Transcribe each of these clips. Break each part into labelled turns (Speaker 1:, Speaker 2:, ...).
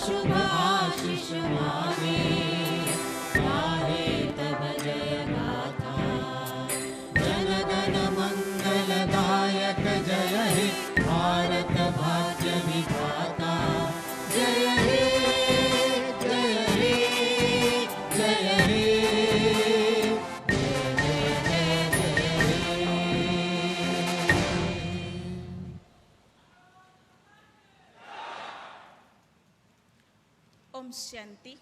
Speaker 1: शुभ आशीष मांगे, गाहे तब जय गाथा। जन गण मंगलदायक जय हे भारत भाग्य विधाता। जय हे जय हे जय हे
Speaker 2: Om Shanti.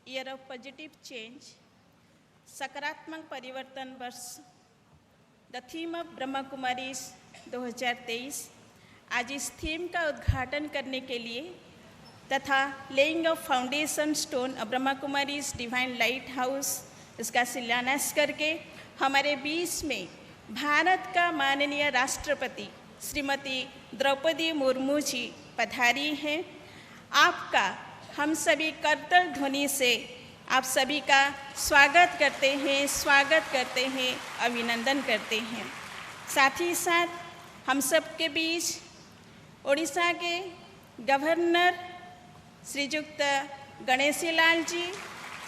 Speaker 2: Year of positive change, सकारात्मक परिवर्तन वर्ष, the theme of Brahma Kumari 2023। आज इस थीम का उद्घाटन करने के लिए तथा laying of foundation stone of Brahma Kumari divine light house, इसका शिलान्यास करके हमारे बीच में भारत का माननीय राष्ट्रपति श्रीमती द्रौपदी मुर्मू जी पधारी हैं। आपका हम सभी करतल ध्वनि से आप सभी का स्वागत करते हैं, अभिनंदन करते हैं। साथ ही साथ हम सब के बीच ओडिशा के गवर्नर श्रीयुक्त गणेशी लाल जी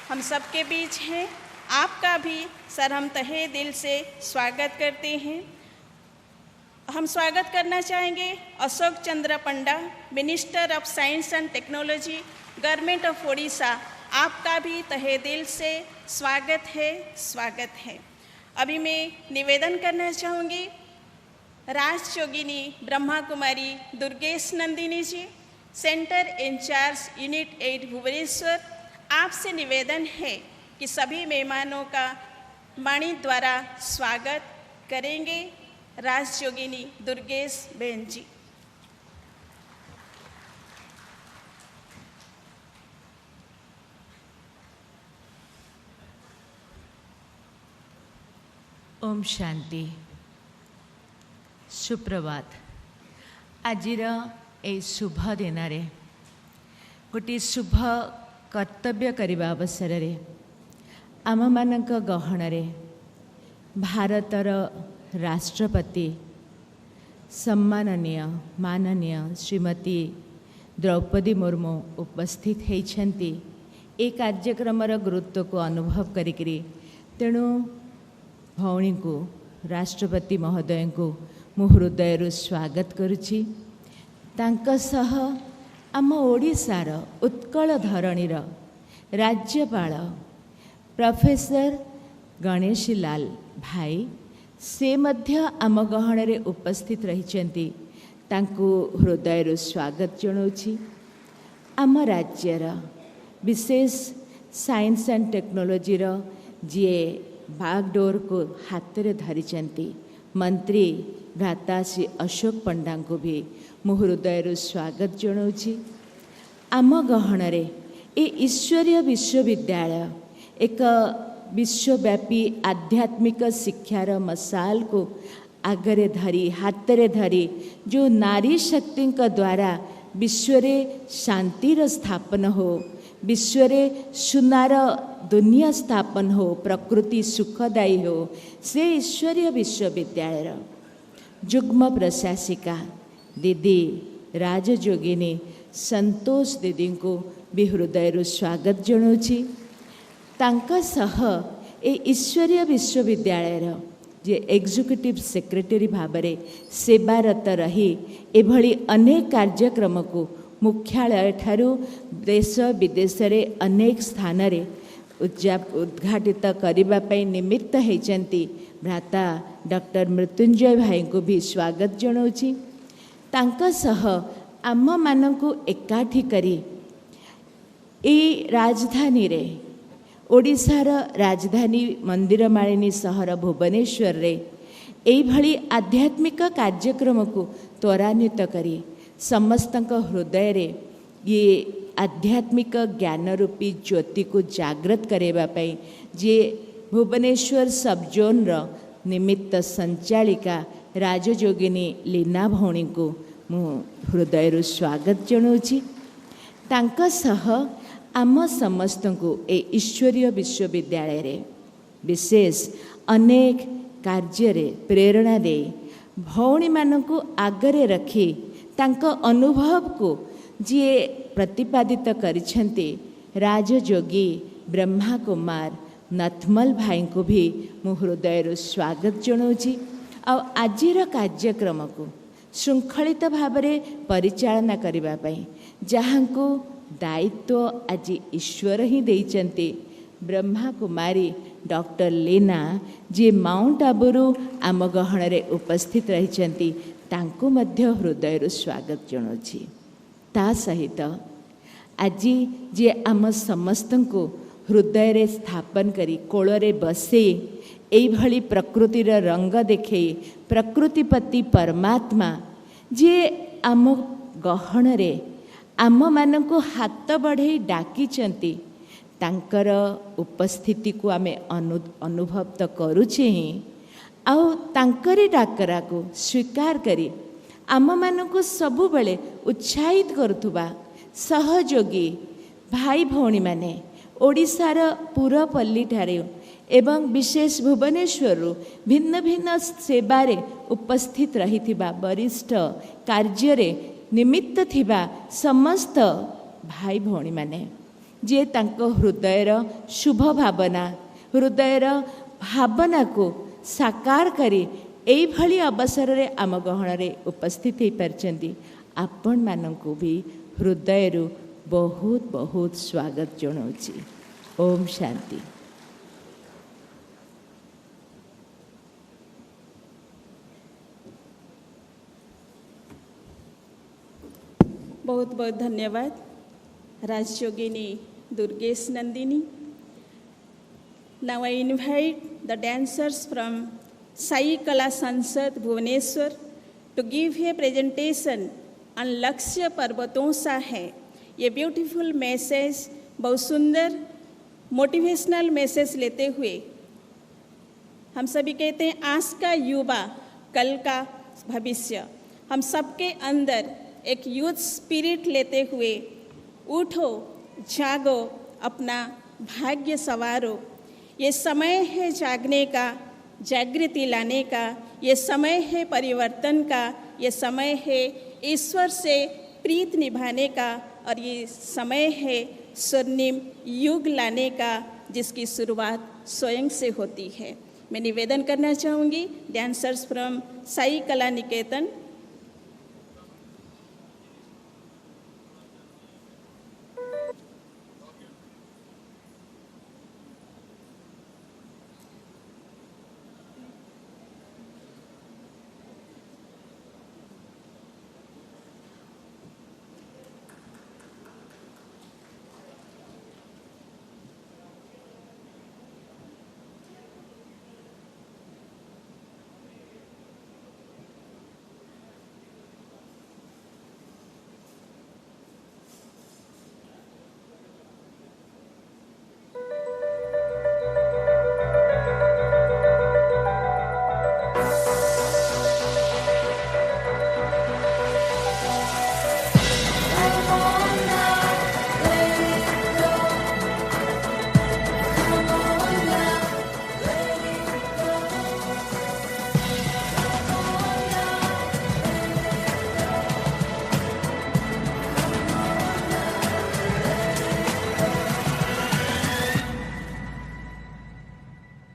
Speaker 2: हम सब के बीच हैं। आपका भी सर हम तहे दिल से स्वागत करते हैं। हम स्वागत करना चाहेंगे Ashok Chandra Panda, minister of science and technology, government of Odisha. आपका भी तहे दिल से स्वागत है। अभी मैं निवेदन करना चाहूँगी राजयोगिनी ब्रह्मा कुमारी दुर्गेश नंदिनी जी, सेंटर इंचार्ज यूनिट 8 भुवनेश्वर। आपसे निवेदन है कि सभी मेहमानों का वाणी द्वारा स्वागत करेंगे। राजयोगिनी दुर्गेश बहन जी।
Speaker 3: ओम शांति। सुप्रभात। आजिर ए शुभ दिन गोटे शुभ कर्तव्य करने अवसर रे आम मानक गहण भारतर राष्ट्रपति सम्माननीय माननीय श्रीमती द्रौपदी मुर्मू उपस्थित होती। ए कार्यक्रम गुरुत्व को अनुभव करी तेणु भौणी को राष्ट्रपति महोदय को मु हृदय स्वागत करुछि। तांका सह आम ओडिशार उत्कल धरणीर राज्यपाल प्रोफेसर गणेशी लाल भाई से मध्य आम गहण उपस्थित रहिछन्ति। तांको हृदय स्वागत जनाउछि। आम राज्यर विशेष साइंस एंड टेक्नोलॉजी जी बागडोर को हाथ में धरिचंती मंत्री भ्राता श्री अशोक पंडा को भी मु हृदय स्वागत जनाउछि। आम गहण ए ईश्वरीय विश्वविद्यालय एक विश्वव्यापी आध्यात्मिक शिक्षार मसाल को आगरे धरी हाथ में धरी जो नारी शक्ति द्वारा विश्व शांतिर स्थापन हो, विश्व सुनार दुनिया स्थापन हो, प्रकृति सुखदायी हो, से ईश्वरीय विश्वविद्यालय जुग्म प्रशासिका दीदी राजयोगिनी संतोष दीदी को भी हृदय स्वागत जनाउछि। तांका सह ए ईश्वरीय विश्वविद्यालय जे एग्जीक्यूटिव सेक्रेटरी भाव में सेवारत रही एभली अनेक कार्यक्रम को मुख्यालय ठारू देश विदेश रे अनेक स्थान रे उद्घाटित करने निमित्त होती भ्राता डॉक्टर मृत्युंजय भाई को भी स्वागत जनाउछि। तांका सह आम मानकु एकाठी करी ए राजधानी रे ओडिशार राजधानी मंदिर मालिनी सहर भुवनेश्वर रे एभली आध्यात्मिक कार्यक्रम को त्वरान्वित करी समस्तक हृदय रे ये आध्यात्मिक ज्ञान रूपी ज्योति को जागृत करने जे भुवनेश्वर सब जोन निमित्त संचालिका राजयोगिनी लीना भौणी को मु हृदय स्वागत जनाउछि। तांका सह आम समस्त को ए ईश्वरीय विश्वविद्यालय रे विशेष अनेक कार्य प्रेरणा दे भौणी मानकु आगरे रखी तांका अनुभव को जी प्रतिपादित करिछन्ति राजयोगी ब्रह्मा कुमार नथमल भाई को भी मु हृदय स्वागत जनाऊँगी। आजिर कार्यक्रम को श्रृंखलित भाव में परिचालना करने जहाँ को दायित्व आज ईश्वर ही देइचन्ति ब्रह्मा कुमारी डॉक्टर लीना जी माउंट आबुरु आम गहन रे उपस्थित रहिचन्ति तांको मध्य हृदय स्वागत जनाऊँगी। ता सहित आज जे आम समस्त को हृदय रे स्थापन करी कोଳରେ बसे एइभଳି प्रकृतिर रंग देखे प्रकृतिपति परमात्मा जे आम गहन रे आम मानक हाथ बढ़े डाकिचन्ति तांकर उपस्थिति को आमे अनुभव तो करुचे ही आउ तांकरी डाकरा को स्वीकार करी आम मानक सबु बेले उत्साहित करुथुबा सहयोगी भाई भौणी माने ओडिशार पुरपल्ली ठारे एवं विशेष भुवनेश्वर भिन्न भिन्न सेवारे उपस्थित रहिथिबा वरिष्ठ कार्य निमित्त थिबा समस्त भाई भौणी माने जे तांको हृदयर शुभ भावना हृदयर भावना को साकार करी एई भली अवसर रे आम गहन रे उपस्थित हो पारछन्ति आपण मानकु भी हृदय बहुत बहुत स्वागत जनाऊँगी। ओम शांति।
Speaker 2: बहुत बहुत धन्यवाद राजयोगिनी Durgesh Nandini. Now I invite the dancers from Sai Kala Sansad Bhubaneswar to give a presentation on लक्ष्य पर्वतों सा है। ये ब्यूटीफुल मैसेज बहुत सुंदर मोटिवेशनल मैसेज लेते हुए हम सभी कहते हैं आज का युवा कल का भविष्य। हम सबके अंदर एक यूथ स्पिरिट लेते हुए उठो जागो अपना भाग्य संवारो। ये समय है जागने का जागृति लाने का, ये समय है परिवर्तन का, ये समय है ईश्वर से प्रीत निभाने का और ये समय है स्वर्णिम युग लाने का जिसकी शुरुआत स्वयं से होती है। मैं निवेदन करना चाहूँगी डांसर्स फ्रॉम साई कला निकेतन।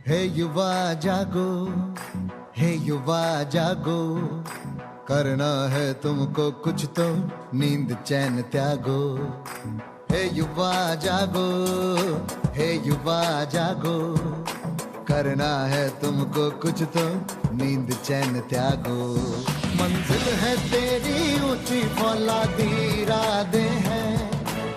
Speaker 4: हे युवा जागो, हे युवा जागो, करना है तुमको कुछ तो नींद चैन त्यागो। हे युवा जागो, हे युवा जागो, करना है तुमको कुछ तो नींद चैन त्यागो। मंजिल है तेरी ऊंची फौलादी इरादे हैं,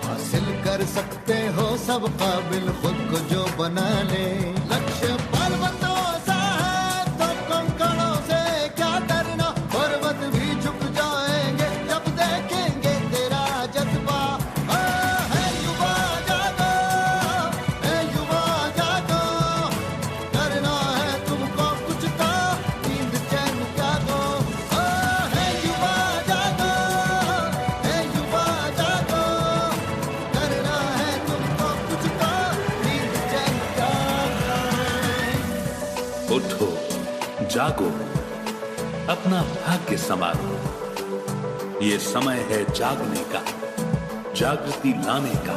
Speaker 4: हासिल कर सकते हो सब काबिल खुद को जो बना ले। लक्ष्य पर्वतों सा है तो कंकड़ों से क्या डरना, पर्वत भी झुक जाएंगे जब देखेंगे तेरा जज्बा। है युवा जागो, है युवा जागो, करना है तुमको कुछ तो नींद चैन त्यागो। है युवा जागो, है युवा जागो, करना है तुमको कुछ तो नींद चैन त्यागो।
Speaker 5: उठो जागो, अपना भाग्य संवारो। ये समय है जागने का, जागृति लाने का।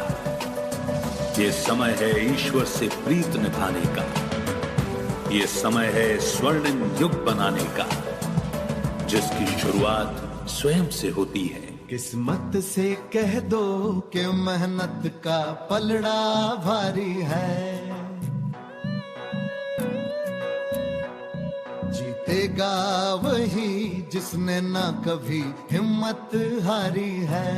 Speaker 5: ये समय है ईश्वर से प्रीत निभाने का। ये समय है स्वर्णिम युग बनाने का, जिसकी शुरुआत स्वयं से होती है।
Speaker 4: किस्मत से कह दो कि मेहनत का पलड़ा भारी है, जीतेगा वही जिसने ना कभी हिम्मत हारी है।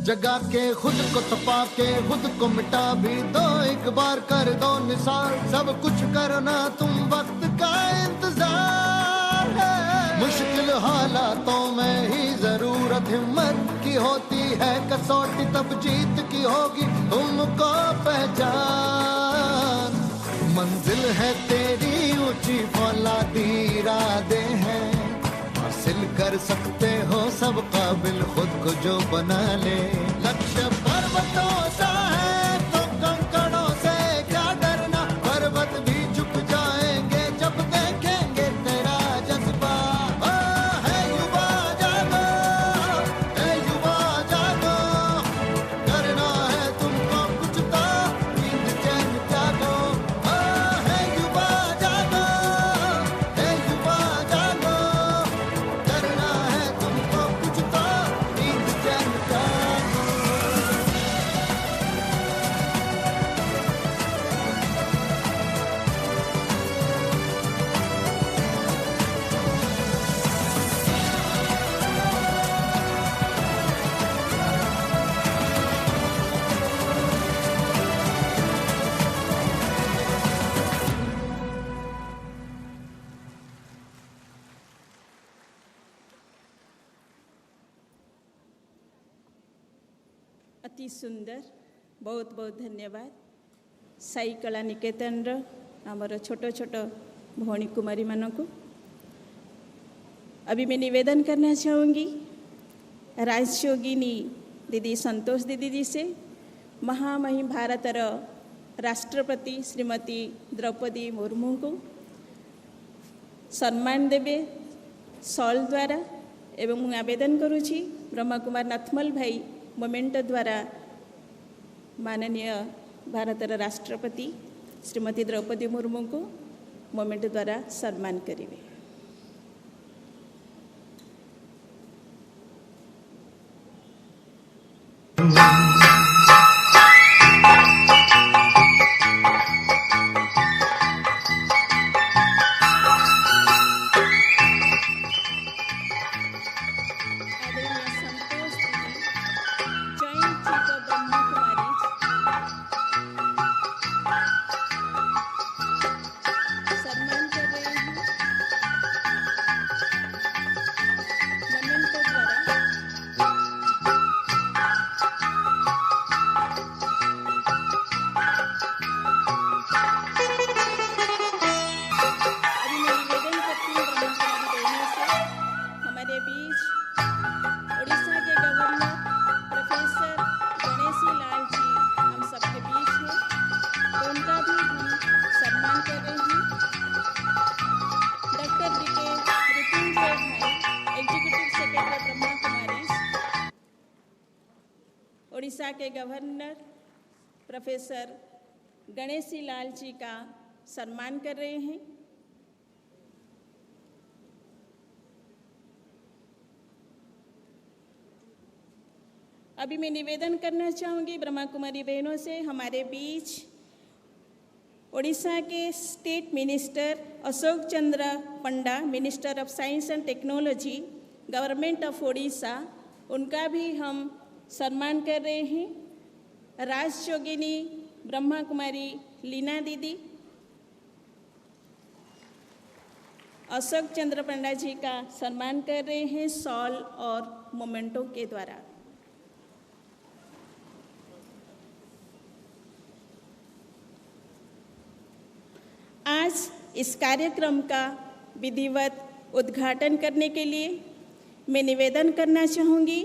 Speaker 4: जगा के खुद को तपा के खुद को मिटा भी दो, एक बार कर दो निसार, सब कुछ करना तुम वक्त का इंतजार है। मुश्किल हालातों में ही जरूरत हिम्मत की होती है, कसौटी तब जीत की होगी तुमको पहचान। मंजिल है तेरी ऊंची फौलादी इरादे हैं, हासिल कर सकते हो सब काबिल खुद को जो बना ले। लक्ष्य पर्वतों सा है तो कंकड़ों से क्या डरना, पर्वत भी झुक जाएंगे जब देखेंगे तेरा जज्बा। है युवा जागो, है युवा जागो, करना है तुमको कुछ तो नींद चैन त्यागो। है युवा जागो, है युवा जागो, करना है तुमको कुछ तो नींद चैन त्यागो।
Speaker 2: अति सुंदर, बहुत बहुत धन्यवाद। साई कला निकेतन आमर छोट छोट भौणी कुमारी मान को अभी मैं निवेदन करना चाहूँगी राजयोगिनी दीदी संतोष दीदी जी से। महामहिम भारतर राष्ट्रपति श्रीमती द्रौपदी मुर्मू को सम्मान देवे सॉल द्वारा। एवं मुझे आवेदन करुँची ब्रह्मा कुमार नथमल भाई मोमेंटो द्वारा माननीय भारतर राष्ट्रपति श्रीमती द्रौपदी मुर्मू को मोमेंटो द्वारा सम्मान करेंगे। उड़ीसा के गवर्नर प्रोफेसर गणेशी लाल जी का सम्मान कर रहे हैं। अभी मैं निवेदन करना चाहूँगी ब्रह्मा कुमारी बहनों से, हमारे बीच उड़ीसा के state minister Ashok Chandra Panda, minister of science and technology, government of Orissa, उनका भी हम सम्मान कर रहे हैं। राजयोगिनी ब्रह्मा कुमारी लीना दीदी अशोक चंद्र पंडा जी का सम्मान कर रहे हैं सॉल और मोमेंटो के द्वारा। आज इस कार्यक्रम का विधिवत उद्घाटन करने के लिए मैं निवेदन करना चाहूँगी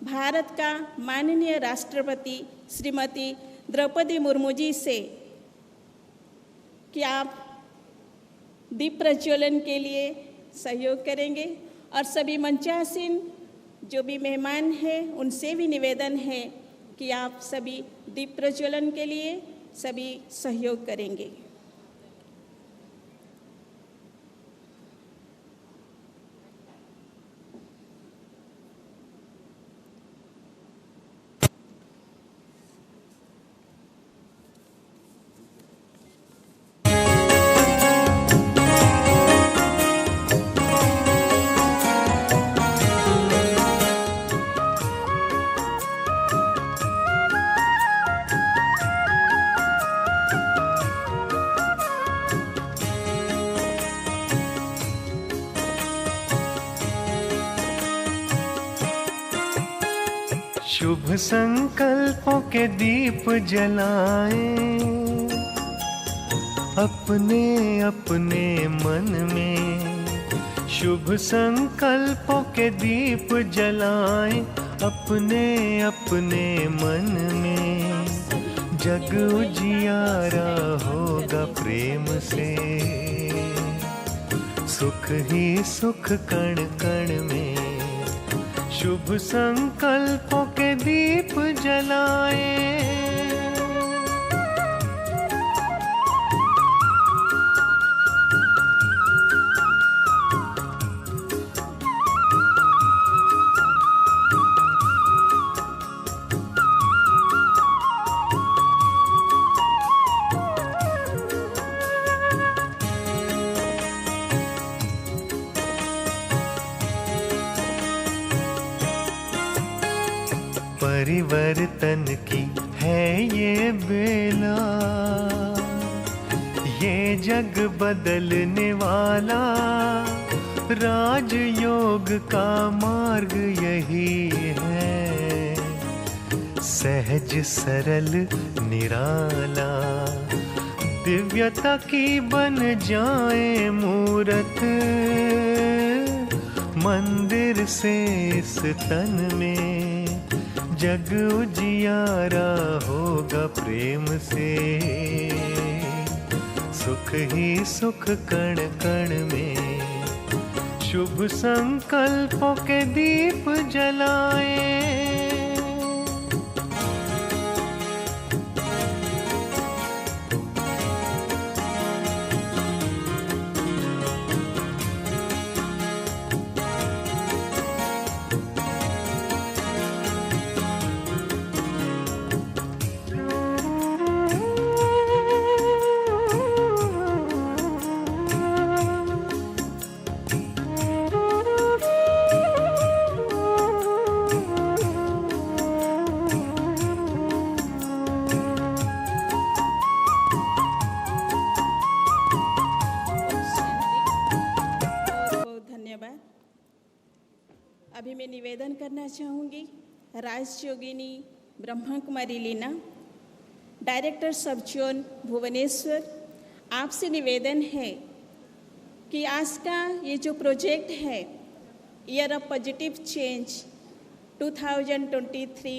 Speaker 2: भारत का माननीय राष्ट्रपति श्रीमती द्रौपदी मुर्मू जी से कि आप दीप प्रज्वलन के लिए सहयोग करेंगे। और सभी मंचासीन जो भी मेहमान हैं उनसे भी निवेदन है कि आप सभी दीप प्रज्वलन के लिए सभी सहयोग करेंगे।
Speaker 6: शुभ संकल्पों के दीप जलाएं अपने अपने मन में। शुभ संकल्पों के दीप जलाएं अपने अपने मन में। जग उजियारा होगा प्रेम से, सुख ही सुख कण कण में। शुभ संकल्पों के दीप जलाएं। परिवर्तन की है ये बेला, ये जग बदलने वाला। राजयोग का मार्ग यही है, सहज सरल निराला। दिव्यता की बन जाए मूरत, मंदिर से इस तन में। जग उजियारा होगा प्रेम से, सुख ही सुख कण कण में। शुभ संकल्पों के दीप जलाएं।
Speaker 2: अभी मैं निवेदन करना चाहूँगी राजयोगिनी ब्रह्मा कुमारी लीना, डायरेक्टर सब जोन भुवनेश्वर। आपसे निवेदन है कि आज का ये जो प्रोजेक्ट है ईयर ऑफ पॉजिटिव चेंज 2023,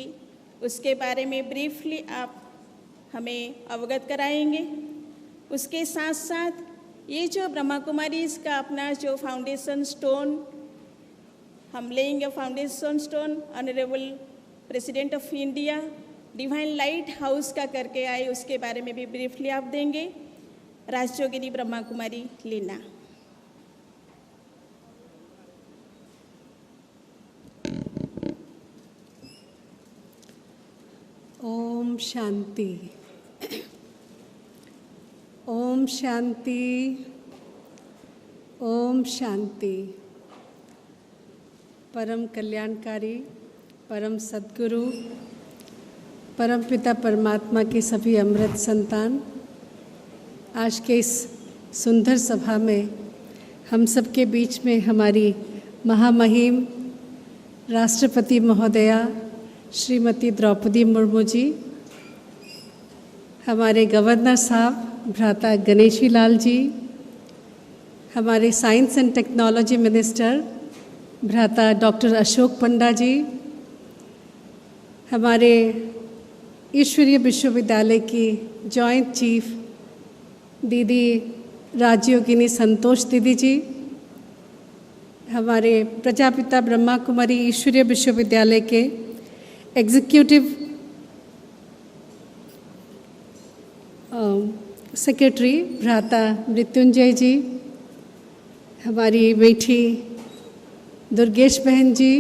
Speaker 2: उसके बारे में ब्रीफली आप हमें अवगत कराएंगे। उसके साथ साथ ये जो ब्रह्मा कुमारी इसका अपना जो फाउंडेशन स्टोन हम लेंगे, foundation stone honourable president of India divine light house का करके आए, उसके बारे में भी ब्रीफली आप देंगे। राजयोगिनी ब्रह्मा कुमारी लीना।
Speaker 7: ओम शांति, ओम शांति, ओम शांति। परम कल्याणकारी, परम सद्गुरु, परम पिता परमात्मा के सभी अमृत संतान, आज के इस सुंदर सभा में हम सबके बीच में हमारी महामहिम राष्ट्रपति महोदया श्रीमती द्रौपदी मुर्मू जी, हमारे गवर्नर साहब भ्राता गणेशी लाल जी, हमारे साइंस एंड टेक्नोलॉजी मिनिस्टर भ्राता डॉक्टर अशोक पंडा जी, हमारे ईश्वरीय विश्वविद्यालय की जॉइंट चीफ दीदी राजयोगिनी संतोष दीदी जी, हमारे प्रजापिता ब्रह्मा कुमारी ईश्वरीय विश्वविद्यालय के एग्जीक्यूटिव सेक्रेटरी भ्राता मृत्युंजय जी, हमारी मीठी दुर्गेश बहन जी,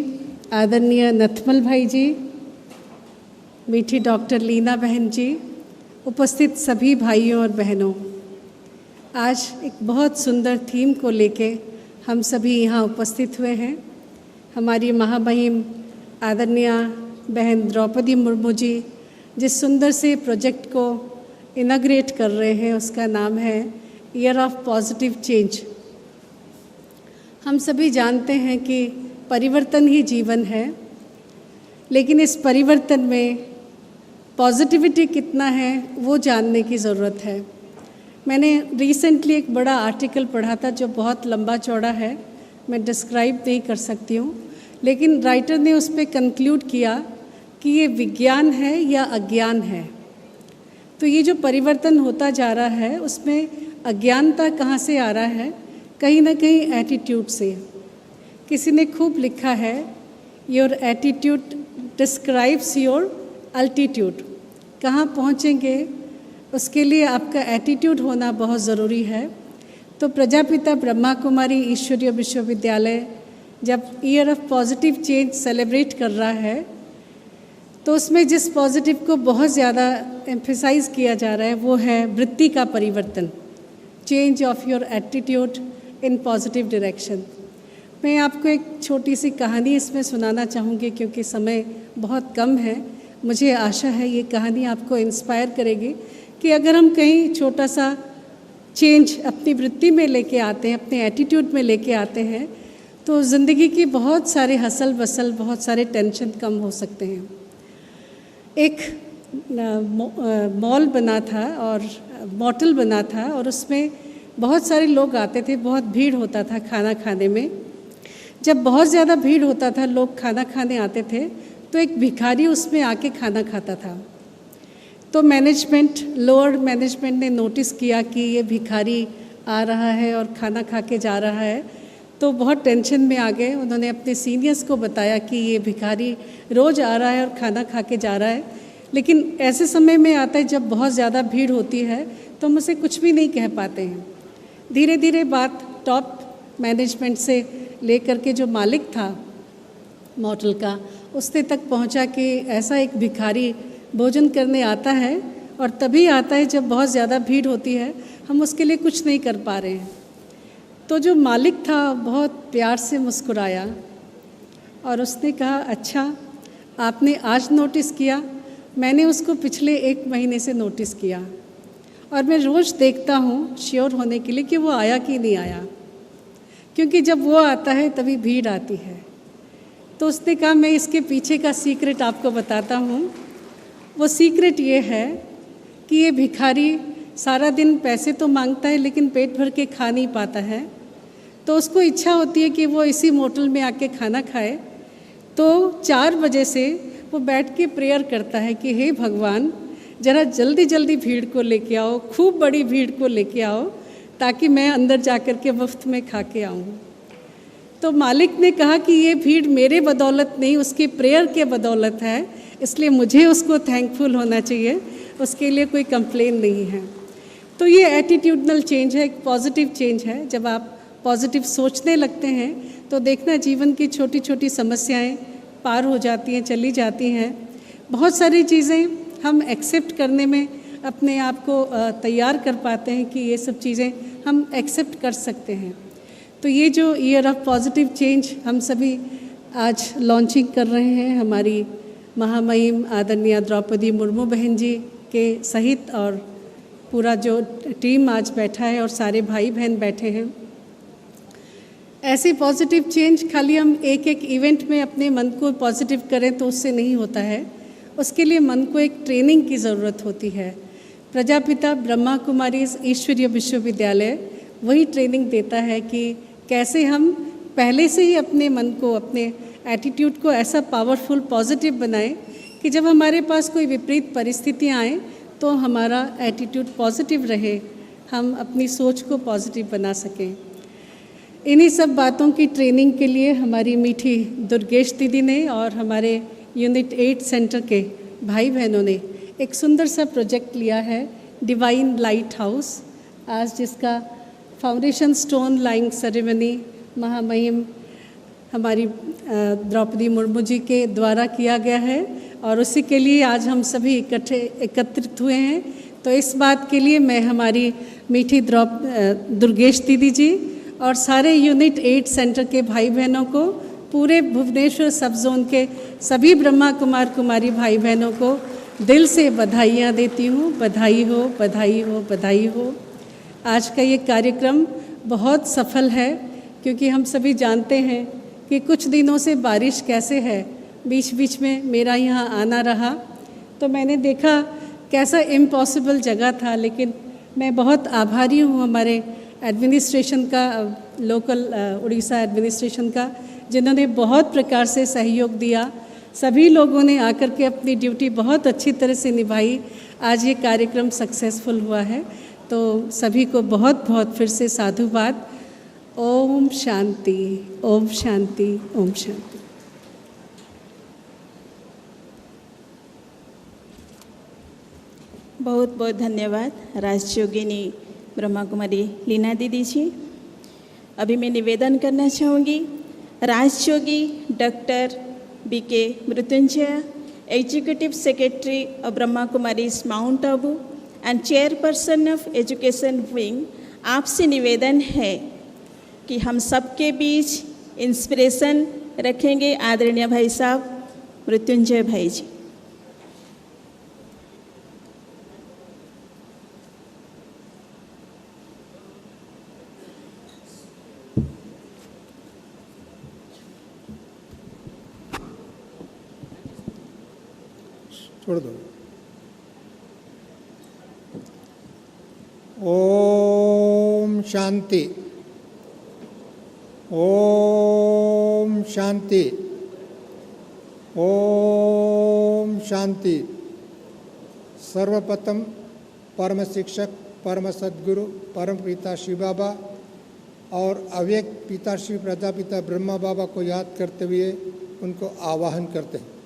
Speaker 7: आदरणीय नथमल भाई जी, मीठी डॉक्टर लीना बहन जी, उपस्थित सभी भाइयों और बहनों, आज एक बहुत सुंदर थीम को लेके हम सभी यहाँ उपस्थित हुए हैं। हमारी महामहिम आदरणीय बहन द्रौपदी मुर्मू जी जिस सुंदर से प्रोजेक्ट को इनाग्रेट कर रहे हैं उसका नाम है ईयर ऑफ पॉजिटिव चेंज। हम सभी जानते हैं कि परिवर्तन ही जीवन है, लेकिन इस परिवर्तन में पॉजिटिविटी कितना है वो जानने की ज़रूरत है। मैंने रिसेंटली एक बड़ा आर्टिकल पढ़ा था जो बहुत लंबा चौड़ा है, मैं डिस्क्राइब नहीं कर सकती हूँ, लेकिन राइटर ने उस पर कंक्लूड किया कि ये विज्ञान है या अज्ञान है। तो ये जो परिवर्तन होता जा रहा है उसमें अज्ञानता कहाँ से आ रहा है? कहीं ना कहीं एटीट्यूड से। किसी ने खूब लिखा है, your attitude describes your altitude. कहाँ पहुँचेंगे उसके लिए आपका एटीट्यूड होना बहुत ज़रूरी है। तो प्रजापिता ब्रह्मा कुमारी ईश्वरीय विश्वविद्यालय जब year of positive change celebrate कर रहा है तो उसमें जिस पॉजिटिव को बहुत ज़्यादा एम्फेसाइज किया जा रहा है वो है वृत्ति का परिवर्तन, change of your attitude in positive direction. मैं आपको एक छोटी सी कहानी इसमें सुनाना चाहूँगी क्योंकि समय बहुत कम है। मुझे आशा है ये कहानी आपको इंस्पायर करेगी कि अगर हम कहीं छोटा सा चेंज अपनी वृत्ति में लेके आते हैं, अपने एटीट्यूड में लेके आते हैं, तो ज़िंदगी की बहुत सारे हसल बसल, बहुत सारे टेंशन कम हो सकते हैं। एक मॉल बना था और मोटल बना था और उसमें बहुत सारे लोग आते थे, बहुत भीड़ होता था खाना खाने में। जब बहुत ज़्यादा भीड़ होता था, लोग खाना खाने आते थे, तो एक भिखारी उसमें आके खाना खाता था। तो मैनेजमेंट, लोअर मैनेजमेंट ने नोटिस किया कि ये भिखारी आ रहा है और खाना खा के जा रहा है, तो बहुत टेंशन में आ गए। उन्होंने अपने सीनियर्स को बताया कि ये भिखारी रोज़ आ रहा है और खाना खा के जा रहा है। लेकिन ऐसे समय में आता है जब बहुत ज़्यादा भीड़ होती है तो हम उसे कुछ भी नहीं कह पाते हैं। धीरे धीरे बात टॉप मैनेजमेंट से लेकर के जो मालिक था मोटल का, उससे तक पहुंचा कि ऐसा एक भिखारी भोजन करने आता है और तभी आता है जब बहुत ज़्यादा भीड़ होती है, हम उसके लिए कुछ नहीं कर पा रहे हैं। तो जो मालिक था बहुत प्यार से मुस्कुराया और उसने कहा, अच्छा आपने आज नोटिस किया, मैंने उसको पिछले 1 महीने से नोटिस किया और मैं रोज़ देखता हूँ श्योर होने के लिए कि वो आया कि नहीं आया, क्योंकि जब वो आता है तभी भीड़ आती है। तो उसने कहा, मैं इसके पीछे का सीक्रेट आपको बताता हूँ। वो सीक्रेट ये है कि ये भिखारी सारा दिन पैसे तो मांगता है लेकिन पेट भर के खा नहीं पाता है, तो उसको इच्छा होती है कि वो इसी मोटल में आके खाना खाए। तो 4 बजे से वो बैठ के प्रेयर करता है कि हे भगवान, ज़रा जल्दी जल्दी भीड़ को लेके आओ, खूब बड़ी भीड़ को लेके आओ, ताकि मैं अंदर जा कर के मुफ्त में खा के आऊँ। तो मालिक ने कहा कि ये भीड़ मेरे बदौलत नहीं, उसके प्रेयर के बदौलत है, इसलिए मुझे उसको थैंकफुल होना चाहिए, उसके लिए कोई कंप्लेन नहीं है। तो ये एटीट्यूडनल चेंज है, एक पॉजिटिव चेंज है। जब आप पॉजिटिव सोचने लगते हैं तो देखना जीवन की छोटी छोटी समस्याएं पार हो जाती हैं, चली जाती हैं। बहुत सारी चीज़ें हम एक्सेप्ट करने में अपने आप को तैयार कर पाते हैं कि ये सब चीज़ें हम एक्सेप्ट कर सकते हैं। तो ये जो ईयर ऑफ पॉजिटिव चेंज हम सभी आज लॉन्चिंग कर रहे हैं, हमारी महामहिम आदरणीय द्रौपदी मुर्मू बहन जी के सहित और पूरा जो टीम आज बैठा है और सारे भाई बहन बैठे हैं। ऐसी पॉजिटिव चेंज खाली हम एक एक इवेंट में अपने मन को पॉजिटिव करें तो उससे नहीं होता है, उसके लिए मन को एक ट्रेनिंग की ज़रूरत होती है। प्रजापिता ब्रह्मा कुमारी ईश्वरीय विश्वविद्यालय वही ट्रेनिंग देता है कि कैसे हम पहले से ही अपने मन को, अपने एटीट्यूड को ऐसा पावरफुल पॉजिटिव बनाएं कि जब हमारे पास कोई विपरीत परिस्थितियाँ आएँ तो हमारा एटीट्यूड पॉजिटिव रहे, हम अपनी सोच को पॉजिटिव बना सकें। इन्हीं सब बातों की ट्रेनिंग के लिए हमारी मीठी दुर्गेश दीदी ने और हमारे यूनिट 8 सेंटर के भाई बहनों ने एक सुंदर सा प्रोजेक्ट लिया है, डिवाइन लाइट हाउस, आज जिसका फाउंडेशन स्टोन लाइंग सेरेमनी महामहिम हमारी द्रौपदी मुर्मू जी के द्वारा किया गया है और उसी के लिए आज हम सभी एकत्रित हुए हैं। तो इस बात के लिए मैं हमारी मीठी दुर्गेश दीदी जी और सारे यूनिट 8 सेंटर के भाई बहनों को, पूरे भुवनेश्वर सब जोन के सभी ब्रह्मा कुमार कुमारी भाई बहनों को दिल से बधाइयाँ देती हूँ। बधाई हो, बधाई हो, बधाई हो। आज का ये कार्यक्रम बहुत सफल है क्योंकि हम सभी जानते हैं कि कुछ दिनों से बारिश कैसे है। बीच बीच में मेरा यहाँ आना रहा तो मैंने देखा कैसा इम्पॉसिबल जगह था, लेकिन मैं बहुत आभारी हूँ हमारे एडमिनिस्ट्रेशन का, लोकल उड़ीसा एडमिनिस्ट्रेशन का, जिन्होंने बहुत प्रकार से सहयोग दिया। सभी लोगों ने आकर के अपनी ड्यूटी बहुत अच्छी तरह से निभाई। आज ये कार्यक्रम सक्सेसफुल हुआ है, तो सभी को बहुत बहुत फिर से साधुवाद। ओम शांति, ओम शांति, ओम शांति।
Speaker 2: बहुत बहुत धन्यवाद राजयोगिनी ब्रह्मा कुमारी लीना दीदी जी। अभी मैं निवेदन करना चाहूँगी, राजयोगी doctor BK Mrityunjay, executive secretary of Brahma Kumaris Mount Abu and chairperson of education wing, आपसे निवेदन है कि हम सबके बीच इंस्पिरेशन रखेंगे आदरणीय भाई साहब मृत्युंजय भाई जी।
Speaker 8: छोड़ दो। ओम शांति, ओम शांति, ओम शांति। सर्वप्रथम परम शिक्षक, परम सद्गुरु, परम पिता शिव बाबा और अव्यक्त पिता श्री प्रजापिता ब्रह्मा बाबा को याद करते हुए उनको आवाहन करते हैं।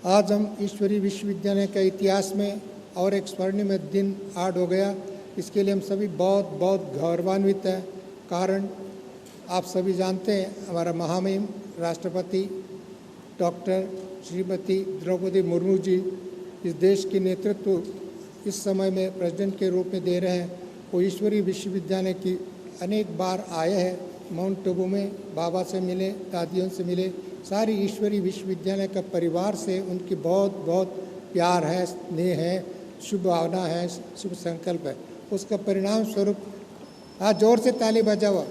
Speaker 8: आज हम ईश्वरीय विश्वविद्यालय के इतिहास में और एक स्वर्णिम दिन ऐड हो गया, इसके लिए हम सभी बहुत बहुत गौरवान्वित हैं। कारण आप सभी जानते हैं, हमारा महामहिम राष्ट्रपति डॉक्टर श्रीमती द्रौपदी मुर्मू जी इस देश की नेतृत्व इस समय में प्रेसिडेंट के रूप में दे रहे हैं। वो ईश्वरीय विश्वविद्यालय की अनेक बार आए हैं, माउंट आबू में बाबा से मिले, दादियों से मिले, सारी ईश्वरीय विश्वविद्यालय का परिवार से उनकी बहुत बहुत प्यार है, स्नेह है, शुभ भावना है, शुभ संकल्प है। उसका परिणाम स्वरूप आज जोर से ताली बजाओ।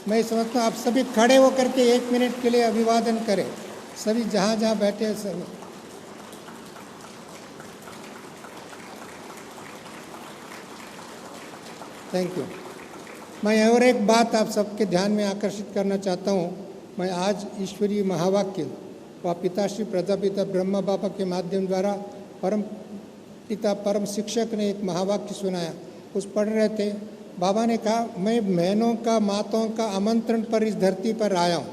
Speaker 8: मैं समझता हूँ आप सभी खड़े होकर के 1 मिनट के लिए अभिवादन करें, सभी जहाँ जहाँ बैठे हैं सभी। Thank you. मैं और एक बात आप सबके ध्यान में आकर्षित करना चाहता हूँ। मैं आज ईश्वरीय महावाक्य व पिताश्री प्रजापिता ब्रह्मा बाबा के माध्यम द्वारा परम पिता परम शिक्षक ने एक महावाक्य सुनाया, उस पढ़ रहे थे। बाबा ने कहा, मैं बहनों का, माताओं का आमंत्रण पर इस धरती पर आया हूँ।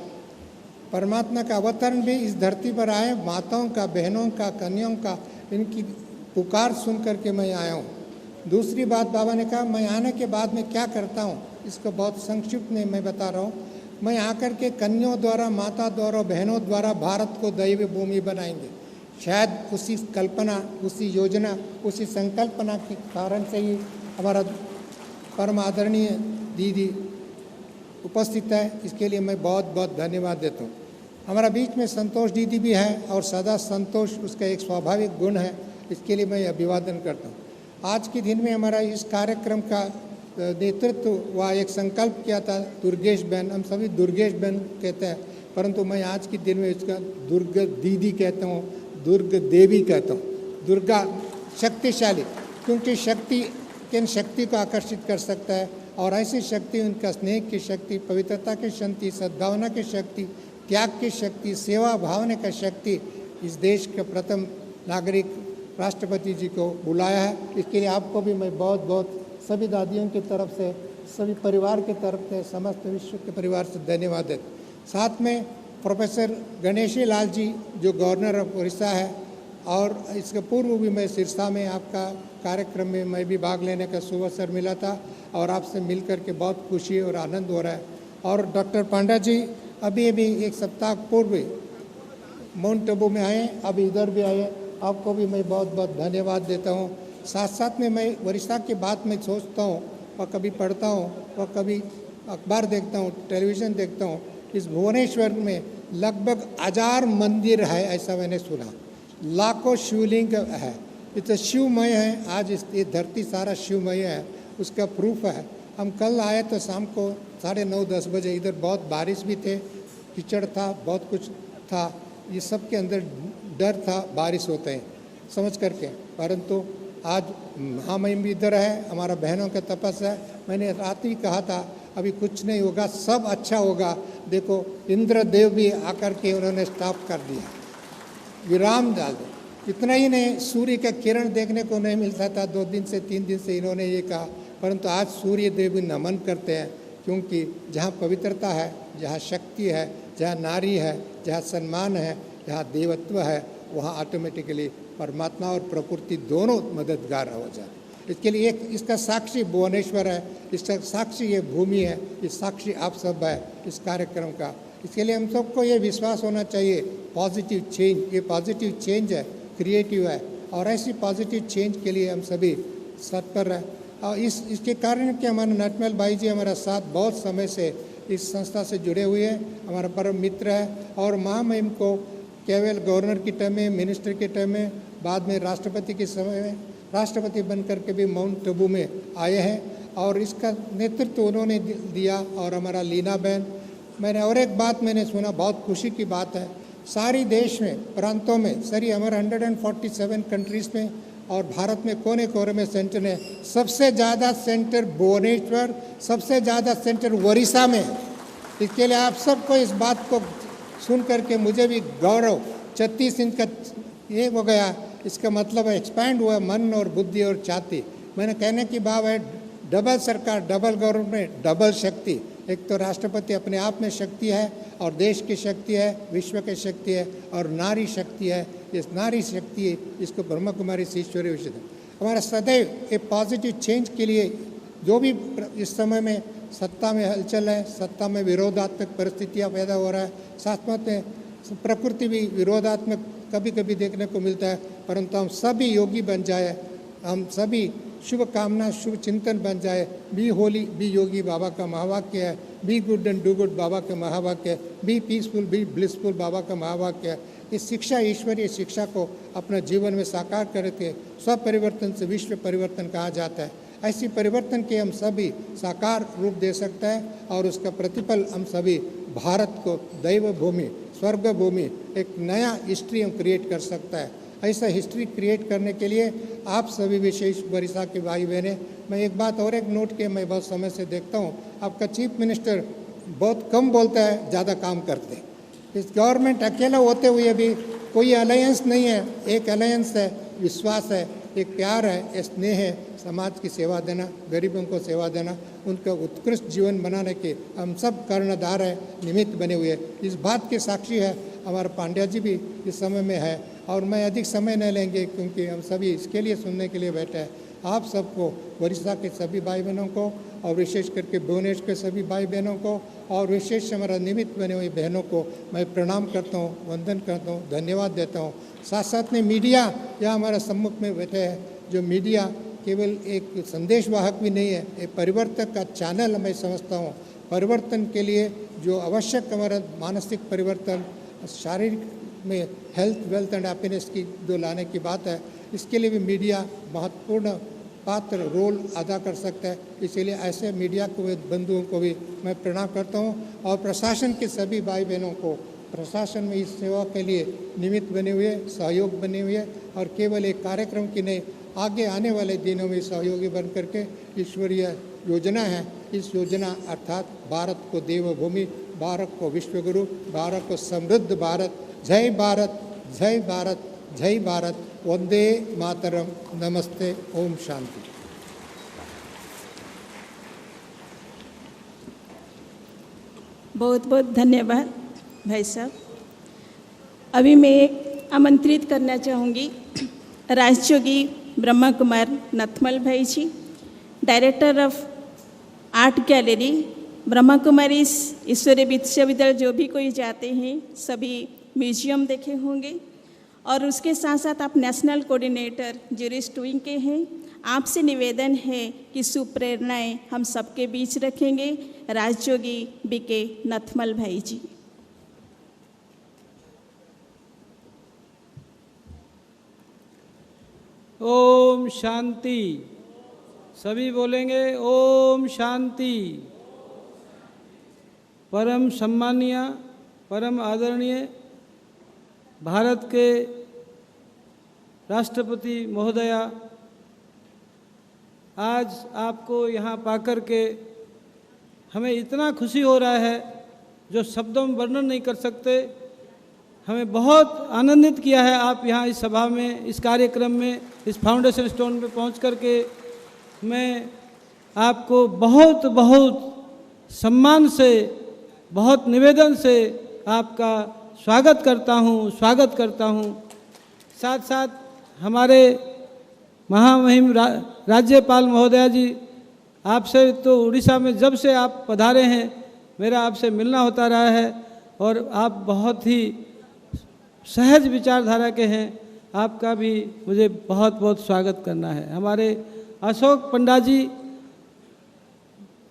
Speaker 8: परमात्मा का अवतरण भी इस धरती पर आए, माताओं का, बहनों का, कन्याओं का, इनकी पुकार सुन करके मैं आया हूँ। दूसरी बात बाबा ने कहा, मैं आने के बाद में क्या करता हूँ, इसको बहुत संक्षिप्त में मैं बता रहा हूँ। मैं आकर के कन्याओं द्वारा, माता द्वारा, बहनों द्वारा भारत को दैवीय भूमि बनाएंगे। शायद उसी कल्पना, उसी योजना, उसी संकल्पना के कारण से ही हमारा परम आदरणीय दीदी उपस्थित है। इसके लिए मैं बहुत बहुत धन्यवाद देता हूँ। हमारा बीच में संतोष दीदी भी है और सदा संतोष उसका एक स्वाभाविक गुण है, इसके लिए मैं अभिवादन करता हूँ। आज के दिन में हमारा इस कार्यक्रम का नेतृत्व व एक संकल्प किया था दुर्गेश बहन। हम सभी दुर्गेश बहन कहते हैं, परंतु मैं आज के दिन में इसका दुर्ग दीदी कहता हूँ, दुर्ग देवी कहता हूँ। दुर्गा शक्तिशाली, क्योंकि शक्ति किन शक्ति को आकर्षित कर सकता है, और ऐसी शक्ति उनका स्नेह की शक्ति, पवित्रता की शक्ति, सद्भावना की शक्ति, त्याग की शक्ति, सेवा भावना की शक्ति इस देश के प्रथम नागरिक राष्ट्रपति जी को बुलाया है। इसके लिए आपको भी मैं बहुत बहुत सभी दादियों की तरफ से सभी परिवार की तरफ से, समस्त विश्व के परिवार से धन्यवाद देते। साथ में प्रोफेसर गणेशी लाल जी जो गवर्नर ऑफ उड़ीसा है, और इसके पूर्व भी मैं सिरसा में आपका कार्यक्रम में मैं भी भाग लेने का शुभ अवसर मिला था, और आपसे मिलकर के बहुत खुशी और आनंद हो रहा है। और डॉक्टर पांडा जी अभी एक सप्ताह पूर्व माउंट आबू में आए, अभी इधर भी आए, आपको भी मैं बहुत बहुत धन्यवाद देता हूँ। साथ साथ में मैं उड़ीसा की बात मैं सोचता हूँ और कभी पढ़ता हूँ और कभी अखबार देखता हूँ, टेलीविज़न देखता हूँ। इस भुवनेश्वर में लगभग 1000 मंदिर है ऐसा मैंने सुना, लाखों शिवलिंग है, इतना शिवमय है। आज ये धरती सारा शिवमय है, उसका प्रूफ है। हम कल आए तो शाम को 9:30-10 बजे, इधर बहुत बारिश भी थे, कीचड़ था, बहुत कुछ था, ये सब के अंदर डर था बारिश होते हैं समझ करके। परंतु आज महामहिम भी इधर है, हमारा बहनों का तपस्या है। मैंने रात ही कहा था अभी कुछ नहीं होगा, सब अच्छा होगा। देखो इंद्रदेव भी आकर के उन्होंने स्टॉप कर दिया, विराम डाल दिया। इतना ही नहीं, सूर्य का किरण देखने को नहीं मिलता था 2 दिन से 3 दिन से, इन्होंने ये कहा। परंतु आज सूर्य देव भी नमन करते हैं, क्योंकि जहाँ पवित्रता है, जहाँ शक्ति है, जहाँ नारी है, जहाँ सम्मान है, जहाँ देवत्व है, वहाँ ऑटोमेटिकली परमात्मा और प्रकृति दोनों मददगार हो जाए। इसके लिए एक इसका साक्षी भुवनेश्वर है, इसका साक्षी ये भूमि है, इस साक्षी आप सब है इस कार्यक्रम का। इसके लिए हम सबको ये विश्वास होना चाहिए, पॉजिटिव चेंज, ये पॉजिटिव चेंज है, क्रिएटिव है, और ऐसी पॉजिटिव चेंज के लिए हम सभी तत्पर हैं। और इसके कारण कि हमारे नटमल भाई जी हमारा साथ बहुत समय से इस संस्था से जुड़े हुए हैं, हमारा परम मित्र है। और महामहिम को केवल गवर्नर की टर्म में, मिनिस्टर के टर्म में, बाद में राष्ट्रपति के समय में राष्ट्रपति बन करके भी माउंट आबू में आए हैं, और इसका नेतृत्व उन्होंने दिया। और हमारा लीना बहन, मैंने और एक बात मैंने सुना, बहुत खुशी की बात है, सारी देश में प्रांतों में, सारी हमारे 147 कंट्रीज़ में और भारत में कोने कोने में सेंटर है। सबसे ज़्यादा सेंटर भुवनेश्वर, सबसे ज़्यादा सेंटर उड़ीसा में है। इसके लिए आप सबको इस बात को सुन करके मुझे भी गौरव, 36 इंच का ये हो गया, इसका मतलब है एक्सपैंड हुआ मन और बुद्धि और छाती। मैंने कहने की भाव है, डबल सरकार, डबल गवर्नमेंट, डबल शक्ति। एक तो राष्ट्रपति अपने आप में शक्ति है, और देश की शक्ति है, विश्व की शक्ति है, और नारी शक्ति है। इस नारी शक्ति, इसको ब्रह्मा कुमारी से ईश्वरीय विषय हमारा सदैव एक पॉजिटिव चेंज के लिए, जो भी इस समय में सत्ता में हलचल है, सत्ता में विरोधात्मक परिस्थितियाँ पैदा हो रहा है, साथ में प्रकृति भी विरोधात्मक कभी कभी देखने को मिलता है। परंतु हम सभी योगी बन जाए, हम सभी शुभ कामना, शुभ चिंतन बन जाए। Be holy, be yogi Baba का महावाक्य है, be good and do good Baba का महावाक्य है, be peaceful, be blissful Baba का महावाक्य है। इस शिक्षा, ईश्वरीय शिक्षा को अपने जीवन में साकार करके स्वपरिवर्तन से विश्व परिवर्तन कहा जाता है। ऐसी परिवर्तन के हम सभी साकार रूप दे सकते हैं, और उसका प्रतिफल हम सभी भारत को दैव भूमि, स्वर्ग भूमि, एक नया हिस्ट्री हम क्रिएट कर सकता है। ऐसा हिस्ट्री क्रिएट करने के लिए आप सभी, विशेष उड़ीसा के भाई बहनें, मैं एक बात और एक नोट किया, मैं बहुत समय से देखता हूँ, आपका चीफ मिनिस्टर बहुत कम बोलता है, ज़्यादा काम करते हैं। इस गवर्नमेंट अकेला होते हुए भी कोई अलायंस नहीं है, एक अलायंस है, विश्वास है, एक प्यार है, एक स्नेह है, समाज की सेवा देना, गरीबों को सेवा देना, उनका उत्कृष्ट जीवन बनाने के हम सब कर्णधार है, निमित्त बने हुए। इस बात के साक्षी है हमारा पांड्या जी भी इस समय में है। और मैं अधिक समय नहीं लेंगे, क्योंकि हम सभी इसके लिए सुनने के लिए बैठे हैं। आप सबको, उड़ीसा के सभी भाई बहनों को, और विशेष करके भुवनेश्वर के सभी भाई बहनों को, और विशेष हमारा निमित्त बने हुए बहनों को मैं प्रणाम करता हूँ, वंदन करता हूँ, धन्यवाद देता हूँ। साथ साथ में मीडिया यहाँ हमारे सम्मुख में बैठे हैं, जो मीडिया केवल एक संदेशवाहक भी नहीं है, एक परिवर्तक का चैनल मैं समझता हूँ। परिवर्तन के लिए जो आवश्यक हमारा मानसिक परिवर्तन, शारीरिक में हेल्थ, वेल्थ एंड हैप्पीनेस की जो लाने की बात है, इसके लिए भी मीडिया महत्वपूर्ण पात्र रोल अदा कर सकता है। इसीलिए ऐसे मीडिया को, बंधुओं को भी मैं प्रणाम करता हूँ, और प्रशासन के सभी भाई बहनों को, प्रशासन में इस सेवा के लिए निमित्त बने हुए, सहयोग बने हुए, और केवल एक कार्यक्रम की नहीं, आगे आने वाले दिनों में सहयोगी बन करके ईश्वरीय योजना है, इस योजना अर्थात भारत को देवभूमि, भारत को विश्वगुरु, भारत को समृद्ध भारत, जय भारत, जय भारत, जय भारत, वंदे मातरम, नमस्ते, ओम शांति।
Speaker 2: बहुत बहुत धन्यवाद भाई साहब। अभी मैं आमंत्रित करना चाहूँगी राजयोगी ब्रह्मा कुमार नथमल भाई ji, director of art gallery Brahma Kumari ईश्वरीय विश्वविद्यालय। जो भी कोई जाते हैं सभी म्यूजियम देखे होंगे, और उसके साथ साथ आप नेशनल कोऑर्डिनेटर जूरिस्ट विंग के हैं। आपसे निवेदन है कि सुप्रेरणाएं हम सबके बीच रखेंगे। राजयोगी बीके नथमल भाई जी।
Speaker 9: ओम शांति। सभी बोलेंगे ओम शांति। परम सम्मानीय, परम आदरणीय भारत के राष्ट्रपति महोदया, आज आपको यहाँ पाकर के हमें इतना खुशी हो रहा है जो शब्दों में वर्णन नहीं कर सकते। हमें बहुत आनंदित किया है आप यहाँ इस सभा में, इस कार्यक्रम में, इस फाउंडेशन स्टोन पे पहुँच कर के मैं आपको बहुत बहुत सम्मान से, बहुत निवेदन से आपका स्वागत करता हूँ। साथ साथ हमारे महामहिम राज्यपाल महोदया जी, आपसे तो उड़ीसा में जब से आप पधारे हैं मेरा आपसे मिलना होता रहा है, और आप बहुत ही सहज विचारधारा के हैं। आपका भी मुझे बहुत बहुत स्वागत करना है। हमारे अशोक पंडा जी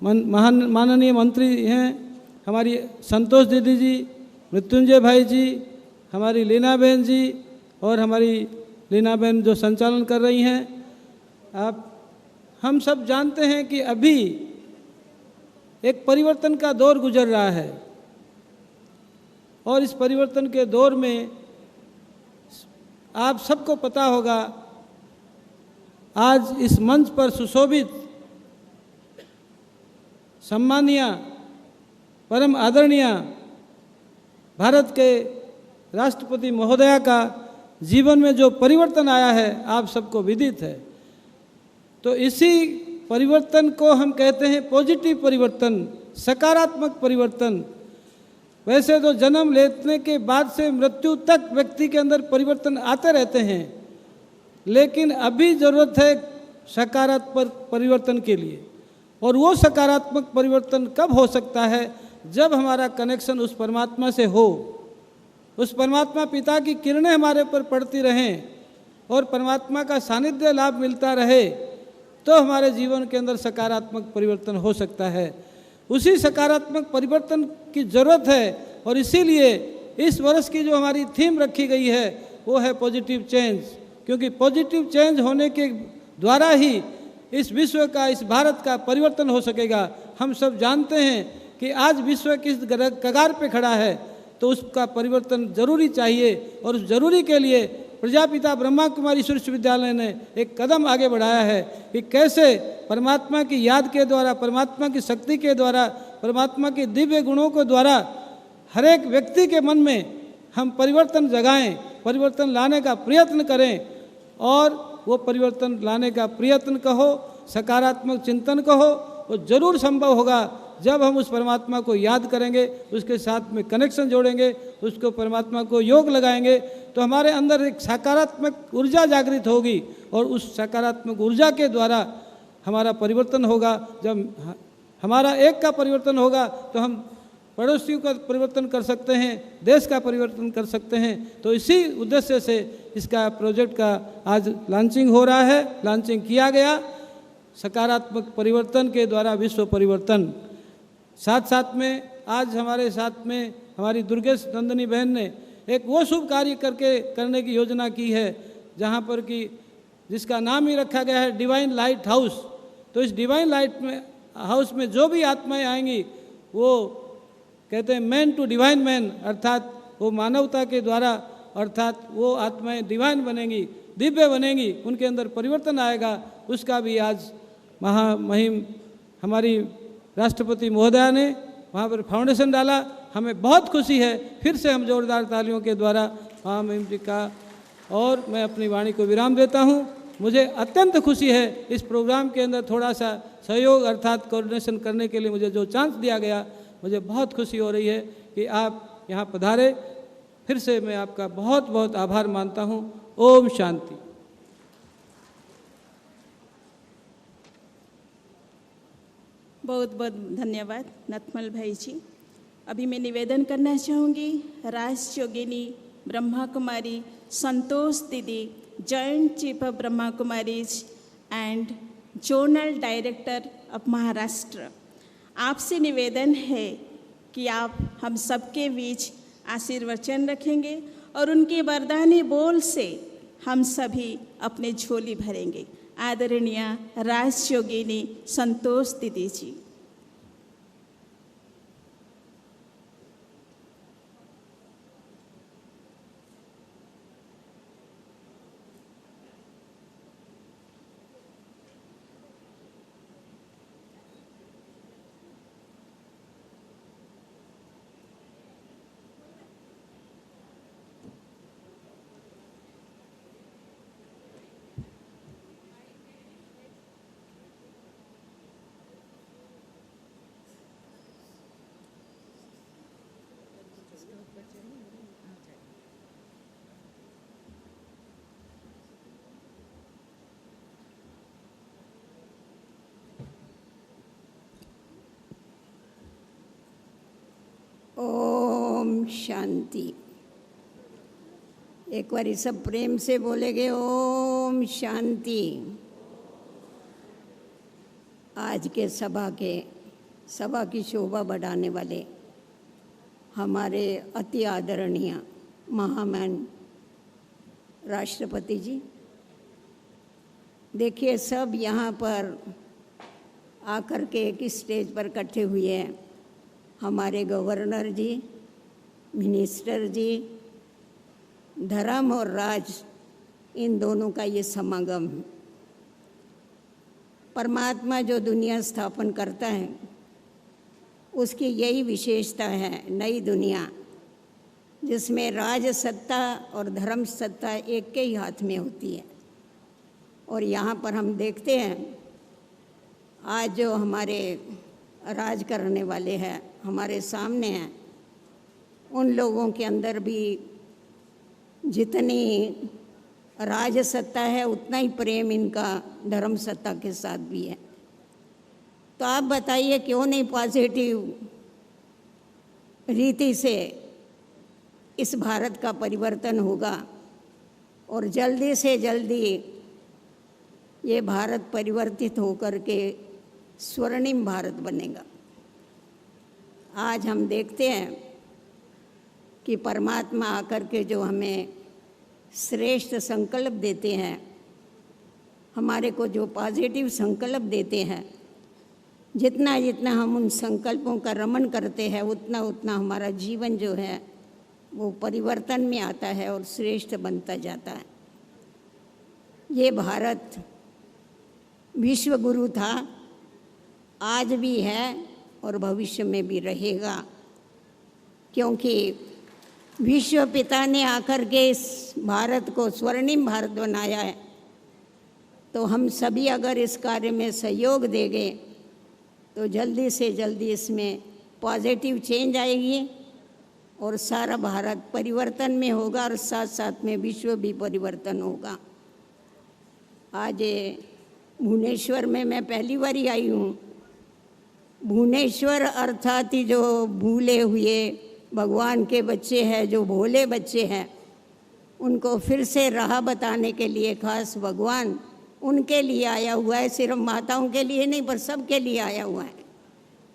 Speaker 9: माननीय मंत्री हैं, हमारी संतोष दीदी जी, मृत्युंजय भाई जी, हमारी लीना बहन जी, और हमारी लीना बहन जो संचालन कर रही हैं। हम सब जानते हैं कि अभी एक परिवर्तन का दौर गुजर रहा है, और इस परिवर्तन के दौर में आप सबको पता होगा, आज इस मंच पर सुशोभित सम्मानीय, परम आदरणीय भारत के राष्ट्रपति महोदया का जीवन में जो परिवर्तन आया है आप सबको विदित है। तो इसी परिवर्तन को हम कहते हैं पॉजिटिव परिवर्तन, सकारात्मक परिवर्तन। वैसे तो जन्म लेने के बाद से मृत्यु तक व्यक्ति के अंदर परिवर्तन आते रहते हैं, लेकिन अभी ज़रूरत है सकारात्मक परिवर्तन के लिए। और वो सकारात्मक परिवर्तन कब हो सकता है? जब हमारा कनेक्शन उस परमात्मा से हो, उस परमात्मा पिता की किरणें हमारे पर पड़ती रहें और परमात्मा का सानिध्य लाभ मिलता रहे, तो हमारे जीवन के अंदर सकारात्मक परिवर्तन हो सकता है। उसी सकारात्मक परिवर्तन की ज़रूरत है, और इसीलिए इस वर्ष की जो हमारी थीम रखी गई है वो है पॉजिटिव चेंज। क्योंकि पॉजिटिव चेंज होने के द्वारा ही इस विश्व का, इस भारत का परिवर्तन हो सकेगा। हम सब जानते हैं कि आज विश्व किस कगार पे खड़ा है, तो उसका परिवर्तन जरूरी चाहिए, और उस जरूरी के लिए प्रजापिता ब्रह्मा कुमारी ईश्वरीय विश्वविद्यालय ने एक कदम आगे बढ़ाया है कि कैसे परमात्मा की याद के द्वारा, परमात्मा की शक्ति के द्वारा, परमात्मा के दिव्य गुणों के द्वारा हर एक व्यक्ति के मन में हम परिवर्तन जगाएं, परिवर्तन लाने का प्रयत्न करें। और वो परिवर्तन लाने का प्रयत्न कहो, सकारात्मक चिंतन कहो, वो जरूर संभव होगा जब हम उस परमात्मा को याद करेंगे, उसके साथ में कनेक्शन जोड़ेंगे, उसको परमात्मा को योग लगाएंगे, तो हमारे अंदर एक सकारात्मक ऊर्जा जागृत होगी, और उस सकारात्मक ऊर्जा के द्वारा हमारा परिवर्तन होगा। जब हमारा एक का परिवर्तन होगा तो हम पड़ोसियों का परिवर्तन कर सकते हैं, देश का परिवर्तन कर सकते हैं। तो इसी उद्देश्य से इसका प्रोजेक्ट का आज लॉन्चिंग हो रहा है, लॉन्चिंग किया गया, सकारात्मक परिवर्तन के द्वारा विश्व परिवर्तन। साथ साथ में आज हमारे साथ में हमारी दुर्गेश नंदिनी बहन ने एक वो शुभ कार्य करने की योजना की है, जहाँ पर कि जिसका नाम ही रखा गया है डिवाइन लाइट हाउस। तो इस डिवाइन लाइट हाउस में जो भी आत्माएं आएंगी, वो कहते हैं मैन टू डिवाइन मैन, अर्थात वो मानवता के द्वारा, अर्थात वो आत्माएं डिवाइन बनेंगी, दिव्य बनेंगी, उनके अंदर परिवर्तन आएगा। उसका भी आज महामहिम हमारी राष्ट्रपति महोदया ने वहाँ पर फाउंडेशन डाला। हमें बहुत खुशी है, फिर से हम जोरदार तालियों के द्वारा महामहिम जी का, और मैं अपनी वाणी को विराम देता हूँ। मुझे अत्यंत खुशी है इस प्रोग्राम के अंदर थोड़ा सा सहयोग अर्थात कोऑर्डिनेशन करने के लिए मुझे जो चांस दिया गया, मुझे बहुत खुशी हो रही है कि आप यहाँ पधारे। फिर से मैं आपका बहुत बहुत आभार मानता हूँ। ओम शांति।
Speaker 2: बहुत बहुत धन्यवाद नथमल भाई जी। अभी मैं निवेदन करना चाहूँगी राज योगिनी ब्रह्मा कुमारी संतोष दीदी, joint chief of Brahma Kumaris and zonal director of Maharashtra, आपसे निवेदन है कि आप हम सबके बीच आशीर्वचन रखेंगे और उनके वरदानी बोल से हम सभी अपने झोली भरेंगे। आदरणीय राज योगिनी संतोष दीदी जी।
Speaker 10: ओम शांति। एक बार सब प्रेम से बोलेंगे ओम शांति। आज के सभा की शोभा बढ़ाने वाले हमारे अति आदरणीय महामहिम राष्ट्रपति जी, देखिए सब यहाँ पर आकर के एक स्टेज पर इकट्ठे हुए हैं। हमारे गवर्नर जी, मिनिस्टर जी, धर्म और राज, इन दोनों का ये समागम है। परमात्मा जो दुनिया स्थापन करता है उसकी यही विशेषता है, नई दुनिया जिसमें राज सत्ता और धर्म सत्ता एक के ही हाथ में होती है। और यहाँ पर हम देखते हैं आज जो हमारे राज करने वाले हैं हमारे सामने हैं, उन लोगों के अंदर भी जितनी राज सत्ता है उतना ही प्रेम इनका धर्म सत्ता के साथ भी है। तो आप बताइए क्यों नहीं पॉजिटिव रीति से इस भारत का परिवर्तन होगा और जल्दी से जल्दी ये भारत परिवर्तित होकर के स्वर्णिम भारत बनेगा। आज हम देखते हैं कि परमात्मा आकर के जो हमें श्रेष्ठ संकल्प देते हैं, हमारे को जो पॉजिटिव संकल्प देते हैं, जितना जितना हम उन संकल्पों का रमण करते हैं उतना उतना हमारा जीवन जो है वो परिवर्तन में आता है और श्रेष्ठ बनता जाता है। ये भारत विश्व गुरु था, आज भी है और भविष्य में भी रहेगा, क्योंकि विश्व पिता ने आकर के इस भारत को स्वर्णिम भारत बनाया है। तो हम सभी अगर इस कार्य में सहयोग देंगे तो जल्दी से जल्दी इसमें पॉजिटिव चेंज आएगी और सारा भारत परिवर्तन में होगा और साथ साथ में विश्व भी परिवर्तन होगा। आज भुवनेश्वर में मैं पहली बार ही आई हूँ। भुवनेश्वर अर्थात ही जो भूले हुए भगवान के बच्चे हैं, जो भोले बच्चे हैं, उनको फिर से राह बताने के लिए खास भगवान उनके लिए आया हुआ है। सिर्फ माताओं के लिए नहीं पर सबके लिए आया हुआ है।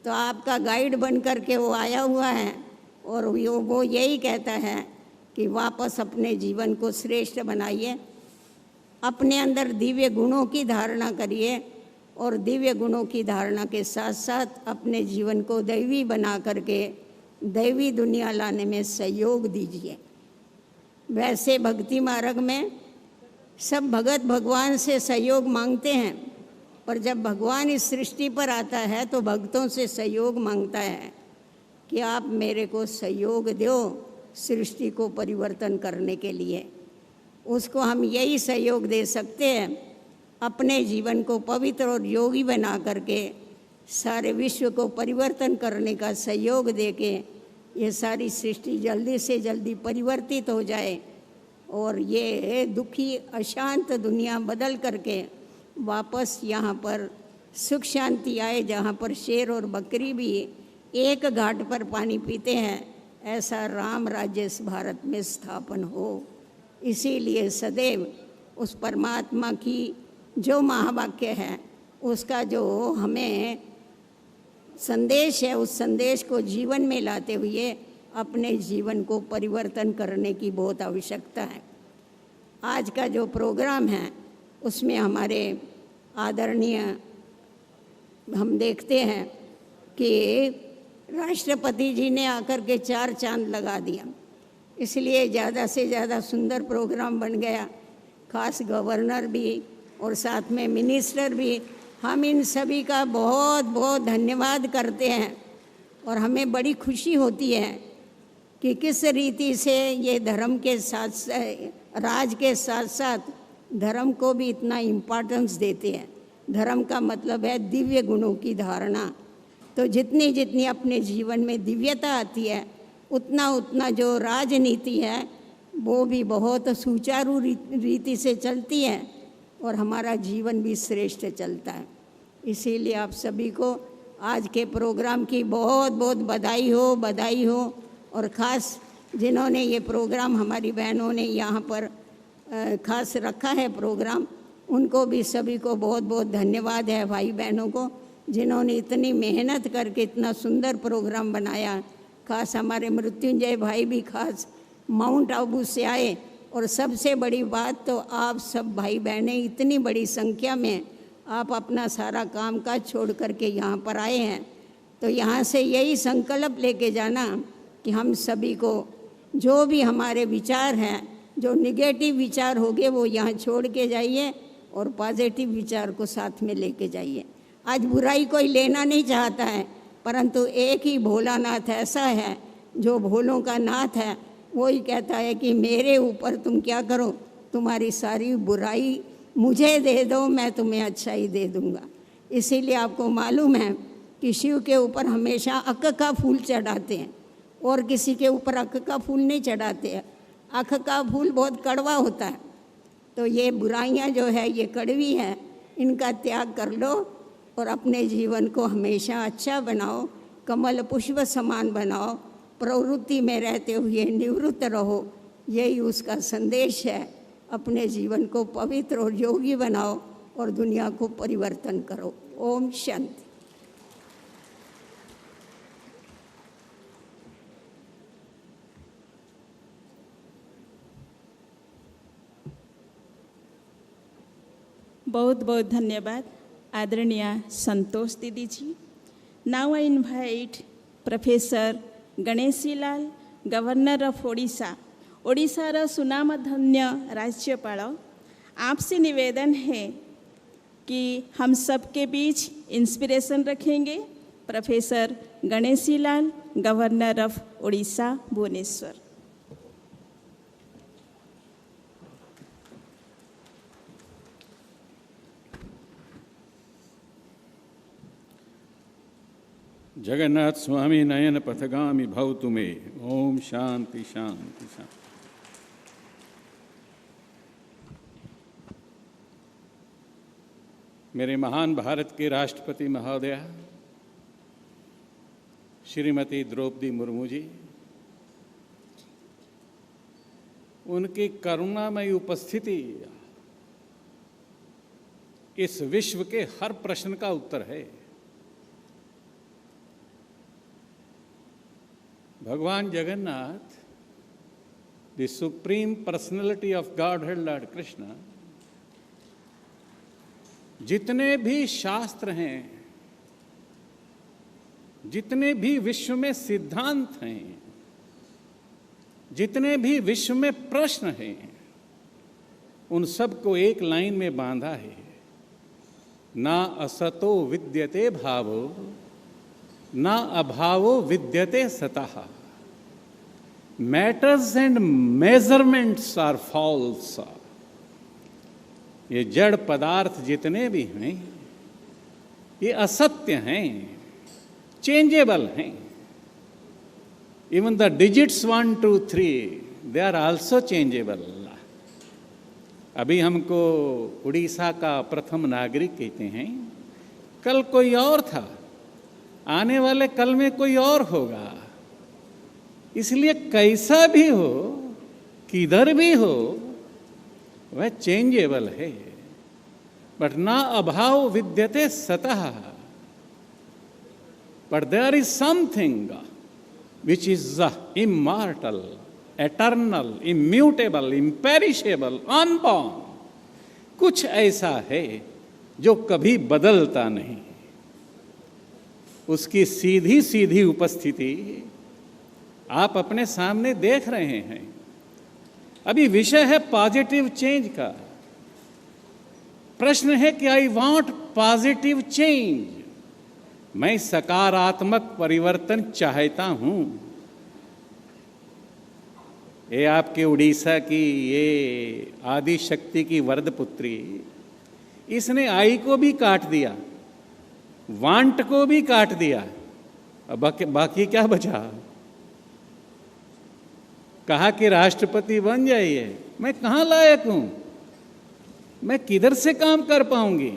Speaker 10: तो आपका गाइड बन कर के वो आया हुआ है और वो यही कहता है कि वापस अपने जीवन को श्रेष्ठ बनाइए, अपने अंदर दिव्य गुणों की धारणा करिए और दिव्य गुणों की धारणा के साथ साथ अपने जीवन को दैवी बना करके दैवी दुनिया लाने में सहयोग दीजिए। वैसे भक्ति मार्ग में सब भगत भगवान से सहयोग मांगते हैं, पर जब भगवान इस सृष्टि पर आता है तो भक्तों से सहयोग मांगता है कि आप मेरे को सहयोग दो सृष्टि को परिवर्तन करने के लिए। उसको हम यही सहयोग दे सकते हैं, अपने जीवन को पवित्र और योगी बना करके सारे विश्व को परिवर्तन करने का सहयोग देके ये सारी सृष्टि जल्दी से जल्दी परिवर्तित हो जाए और ये दुखी अशांत दुनिया बदल करके वापस यहाँ पर सुख शांति आए, जहाँ पर शेर और बकरी भी एक घाट पर पानी पीते हैं, ऐसा राम राज्य इस भारत में स्थापन हो। इसीलिए सदैव उस परमात्मा की जो महावाक्य है, उसका जो हमें संदेश है, उस संदेश को जीवन में लाते हुए अपने जीवन को परिवर्तन करने की बहुत आवश्यकता है। आज का जो प्रोग्राम है उसमें हमारे आदरणीय हम देखते हैं कि राष्ट्रपति जी ने आकर के 4 चांद लगा दिया, इसलिए ज़्यादा से ज़्यादा सुंदर प्रोग्राम बन गया। खास गवर्नर भी और साथ में मिनिस्टर भी, हम इन सभी का बहुत बहुत धन्यवाद करते हैं और हमें बड़ी खुशी होती है कि किस रीति से ये धर्म के साथ राज के साथ साथ धर्म को भी इतना इम्पोर्टेंस देते हैं। धर्म का मतलब है दिव्य गुणों की धारणा। तो जितनी जितनी अपने जीवन में दिव्यता आती है, उतना उतना जो राजनीति है वो भी बहुत सुचारू रीति से चलती है और हमारा जीवन भी श्रेष्ठ चलता है। इसीलिए आप सभी को आज के प्रोग्राम की बहुत बहुत बधाई हो। और ख़ास जिन्होंने ये प्रोग्राम, हमारी बहनों ने यहाँ पर ख़ास रखा है प्रोग्राम, उनको भी सभी को बहुत बहुत धन्यवाद है। भाई बहनों को जिन्होंने इतनी मेहनत करके इतना सुंदर प्रोग्राम बनाया। ख़ास हमारे मृत्युंजय भाई भी खास माउंट आबू से आए। और सबसे बड़ी बात तो आप सब भाई बहनें इतनी बड़ी संख्या में आप अपना सारा काम काज छोड़ करके यहाँ पर आए हैं। तो यहाँ से यही संकल्प लेके जाना कि हम सभी को जो भी हमारे विचार हैं, जो निगेटिव विचार होंगे वो यहाँ छोड़ के जाइए और पॉजिटिव विचार को साथ में लेके जाइए। आज बुराई कोई लेना नहीं चाहता है, परंतु एक ही भोलानाथ ऐसा है जो भोलों का नाथ है। वो ही कहता है कि मेरे ऊपर तुम क्या करो, तुम्हारी सारी बुराई मुझे दे दो, मैं तुम्हें अच्छाई दे दूँगा। इसीलिए आपको मालूम है कि शिव के ऊपर हमेशा अक का फूल चढ़ाते हैं और किसी के ऊपर अक का फूल नहीं चढ़ाते हैं। अक का फूल बहुत कड़वा होता है। तो ये बुराइयां जो है ये कड़वी है, इनका त्याग कर लो और अपने जीवन को हमेशा अच्छा बनाओ, कमल पुष्प समान बनाओ, प्रवृत्ति में रहते हुए निवृत्त रहो। यही उसका संदेश है। अपने जीवन को पवित्र और योगी बनाओ और दुनिया को परिवर्तन करो। ओम शांति।
Speaker 2: बहुत बहुत धन्यवाद आदरणीय संतोष दीदी ji. Now I invite professor Ganeshilal, governor of Odisha, ओडिशार सुनामधन्य राज्यपाल। आपसे निवेदन है कि हम सबके बीच इंस्पिरेशन रखेंगे। Professor Ganeshilal, governor of Odisha Bhubaneswar.
Speaker 11: Jagannath स्वामी नयन पथगामी भवतु मे। ओम शांति शांति शांति। मेरे महान भारत के राष्ट्रपति महोदया श्रीमती द्रौपदी मुर्मू जी, उनकी करुणामयी उपस्थिति इस विश्व के हर प्रश्न का उत्तर है। भगवान Jagannath, the supreme personality of godhead Lord Krishna, जितने भी शास्त्र हैं, जितने भी विश्व में सिद्धांत हैं, जितने भी विश्व में प्रश्न हैं, उन सब को एक लाइन में बांधा है। ना असतो विद्यते भावो, ना अभावो विद्यते सतः। Matters and measurements are false. ये जड़ पदार्थ जितने भी हैं, ये असत्य हैं, चेंजेबल हैं। Even the digits 1, 2, 3 they are also changeable. अभी हमको उड़ीसा का प्रथम नागरिक कहते हैं, कल कोई और था, आने वाले कल में कोई और होगा। इसलिए कैसा भी हो, किधर भी हो, वह चेंजेबल है। बट ना अभाव विद्यते सतः, but there is something which is immortal, eternal, immutable, imperishable, unborn. कुछ ऐसा है जो कभी बदलता नहीं। उसकी सीधी सीधी उपस्थिति आप अपने सामने देख रहे हैं। अभी विषय है पॉजिटिव चेंज का। प्रश्न है कि आई वांट पॉजिटिव चेंज, मैं सकारात्मक परिवर्तन चाहता हूं। ये आपके उड़ीसा की ये आदि शक्ति की वरद पुत्री, इसने आई को भी काट दिया, वांट को भी काट दिया, अब बाकी क्या बचा? कहा कि राष्ट्रपति बन जाइए। मैं कहाँ लायक हूं? मैं किधर से काम कर पाऊंगी?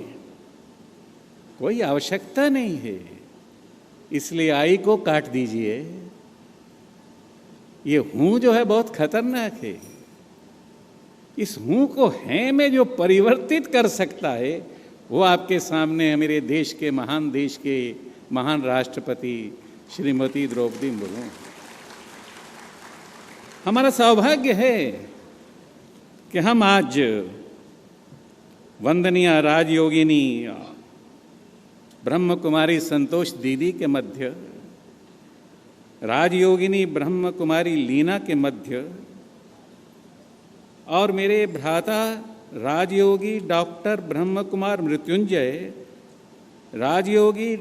Speaker 11: कोई आवश्यकता नहीं है, इसलिए आई को काट दीजिए। ये हूं जो है बहुत खतरनाक है। इस हूं को हैं में जो परिवर्तित कर सकता है, वो आपके सामने है, मेरे देश के महान राष्ट्रपति श्रीमती द्रौपदी मुर्मू। हमारा सौभाग्य है कि हम आज वंदनीय राजयोगिनी ब्रह्म कुमारी संतोष दीदी के मध्य, राजयोगिनी ब्रह्म कुमारी लीना के मध्य, और मेरे भ्राता राजयोगी डॉक्टर ब्रह्म कुमार मृत्युंजय, राजयोगी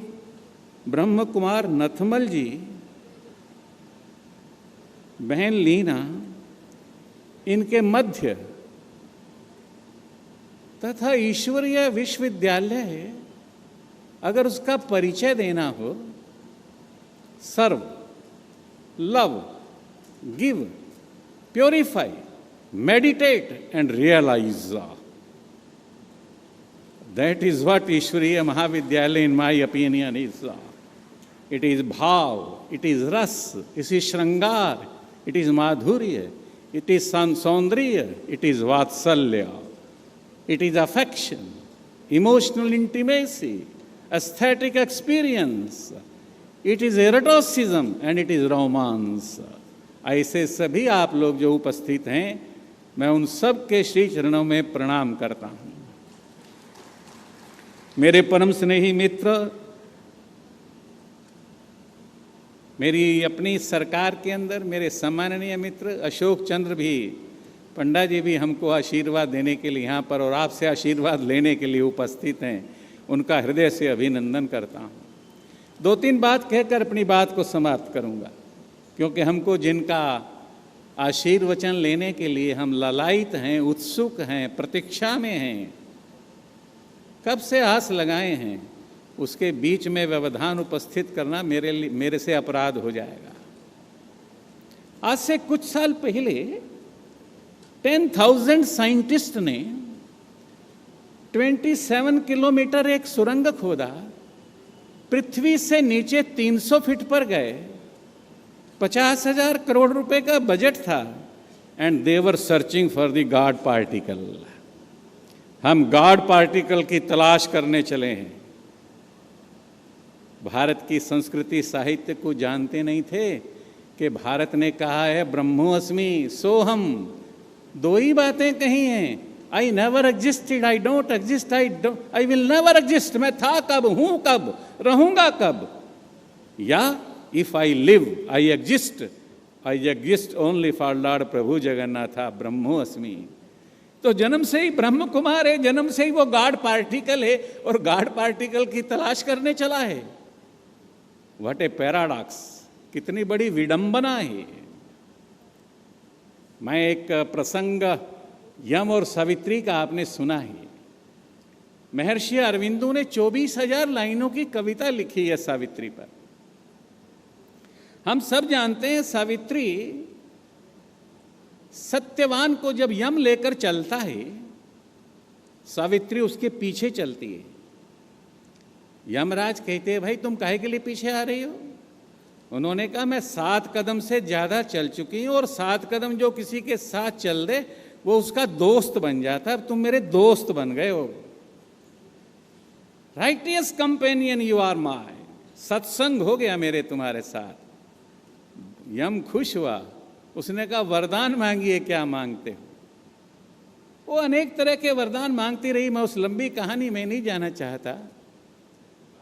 Speaker 11: ब्रह्म कुमार नथमल जी, बहन लीना, इनके मध्य तथा ईश्वरीय विश्वविद्यालय, अगर उसका परिचय देना हो, serve, love, give, purify, meditate and realize. That is what Ishwariya Mahavidyalaya, in my opinion, is. It is bhav, it is ras, it is shrangar, it is madhurya, it is saundriya, it is vatsalya, it is affection, emotional intimacy, aesthetic experience, it is eroticism and it is romance. ऐसे सभी आप लोग जो उपस्थित हैं, मैं उन सब के श्री चरणों में प्रणाम करता हूं। मेरे परम स्नेही मित्र, मेरी अपनी सरकार के अंदर मेरे सम्माननीय मित्र अशोक चंद्र भी, पंडा जी भी हमको आशीर्वाद देने के लिए यहाँ पर और आपसे आशीर्वाद लेने के लिए उपस्थित हैं। उनका हृदय से अभिनंदन करता हूँ। 2-3 बात कहकर अपनी बात को समाप्त करूँगा, क्योंकि हमको जिनका आशीर्वचन लेने के लिए हम ललायित हैं, उत्सुक हैं, प्रतीक्षा में हैं, कब से आस लगाए हैं, उसके बीच में व्यवधान उपस्थित करना मेरे से अपराध हो जाएगा। आज से कुछ साल पहले 10,000 साइंटिस्ट ने 27 किलोमीटर एक सुरंग खोदा, पृथ्वी से नीचे 300 फीट पर गए, 50,000 करोड़ रुपए का बजट था, and they were searching for the God particle. हम गॉड पार्टिकल की तलाश करने चले हैं। भारत की संस्कृति साहित्य को जानते नहीं थे कि भारत ने कहा है ब्रह्मोस्मि सोहम। 2 ही बातें कही हैं, I never existed, I don't exist, I will never exist. मैं था कब, हूं कब, रहूंगा कब, या if I live, I exist only for Lord प्रभु जगन्नाथा ब्रह्मोस्मि। तो जन्म से ही ब्रह्म कुमार है, जन्म से ही वो गॉड पार्टिकल है और गॉड पार्टिकल की तलाश करने चला है। व्हाट ए पैराडॉक्स, कितनी बड़ी विडंबना है। मैं एक प्रसंग यम और सावित्री का आपने सुना है। महर्षि अरविंदो ने 24,000 लाइनों की कविता लिखी है सावित्री पर। हम सब जानते हैं सावित्री सत्यवान को जब यम लेकर चलता है, सावित्री उसके पीछे चलती है। यमराज कहते हैं, भाई तुम काहे के लिए पीछे आ रही हो? उन्होंने कहा, मैं 7 कदम से ज्यादा चल चुकी हूं, और 7 कदम जो किसी के साथ चल दे वो उसका दोस्त बन जाता है। अब तुम मेरे दोस्त बन गए हो। Righteous companion you are my, सत्संग हो गया मेरे तुम्हारे साथ। यम खुश हुआ, उसने कहा, वरदान मांगिए, क्या मांगते हो? वो अनेक तरह के वरदान मांगती रही। मैं उस लंबी कहानी में नहीं जाना चाहता।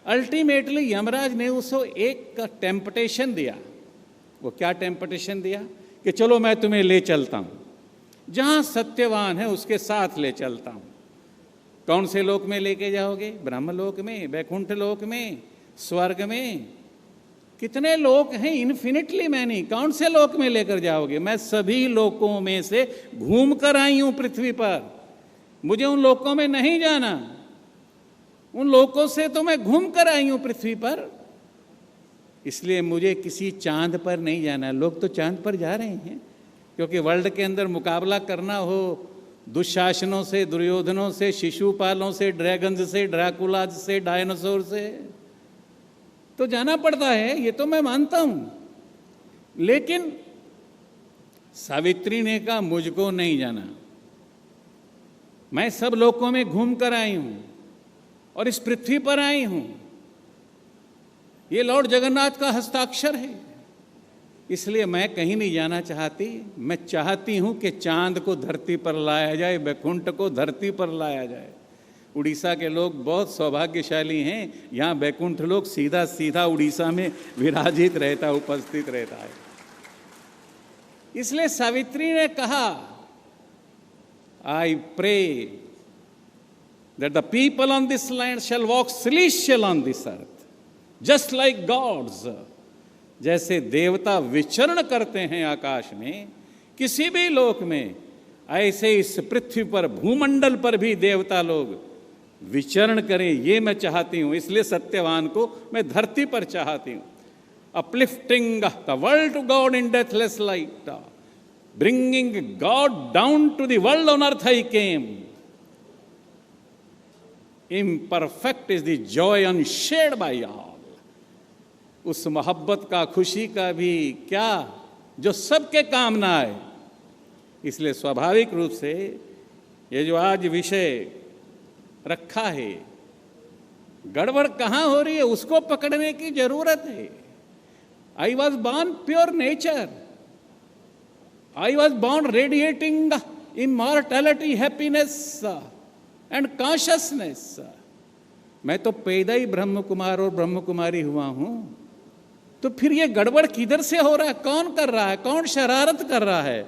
Speaker 11: अल्टीमेटली यमराज ने उसको एक टेम्पटेशन दिया। वो क्या टेम्पटेशन दिया? कि चलो मैं तुम्हें ले चलता हूं, जहां सत्यवान है उसके साथ ले चलता हूं। कौन से लोक में लेके जाओगे? ब्रह्मलोक में, वैकुंठ लोक में, स्वर्ग में? कितने लोक हैं, इन्फिनिटली मैनी। कौन से लोक में लेकर जाओगे? मैं सभी लोकों में से घूम कर आई हूं पृथ्वी पर। मुझे उन लोकों में नहीं जाना, उन लोकों से तो मैं घूम कर आई हूं पृथ्वी पर। इसलिए मुझे किसी चांद पर नहीं जाना। लोग तो चांद पर जा रहे हैं, क्योंकि वर्ल्ड के अंदर मुकाबला करना हो दुशासनों से, दुर्योधनों से, शिशुपालों से, ड्रैगन्स से, ड्रैकुलाज से, डायनासोर से, तो जाना पड़ता है। ये तो मैं मानता हूं। लेकिन सावित्री ने कहा, मुझको नहीं जाना। मैं सब लोकों में घूम कर आई हूं और इस पृथ्वी पर आई हूं। ये लॉर्ड जगन्नाथ का हस्ताक्षर है, इसलिए मैं कहीं नहीं जाना चाहती। मैं चाहती हूं कि चांद को धरती पर लाया जाए, वैकुंठ को धरती पर लाया जाए। उड़ीसा के लोग बहुत सौभाग्यशाली हैं, यहाँ वैकुंठ लोग सीधा सीधा उड़ीसा में विराजित रहता, उपस्थित रहता है। इसलिए सावित्री ने कहा, I pray that the people on this land shall walk celestial on this earth, just like gods. जैसे देवता विचरण करते हैं आकाश में, किसी भी लोक में, ऐसे इस पृथ्वी पर, भूमंडल पर भी देवता लोग विचरण करें, ये मैं चाहती हूं। इसलिए सत्यवान को मैं धरती पर चाहती हूं। Uplifting the world to God in deathless light, bringing God down to the world on earth I came. Imperfect is the joy unshared by all. उस मोहब्बत का, खुशी का भी क्या जो सबके काम ना आए। इसलिए स्वाभाविक रूप से ये जो आज विषय रखा है, गड़बड़ कहाँ हो रही है उसको पकड़ने की जरूरत है। I was born pure nature, I was born radiating immortality, happiness and consciousness. मैं तो पैदा ही ब्रह्म कुमार और ब्रह्म कुमारी हुआ हूं। तो फिर ये गड़बड़ किधर से हो रहा है? कौन कर रहा है? कौन शरारत कर रहा है?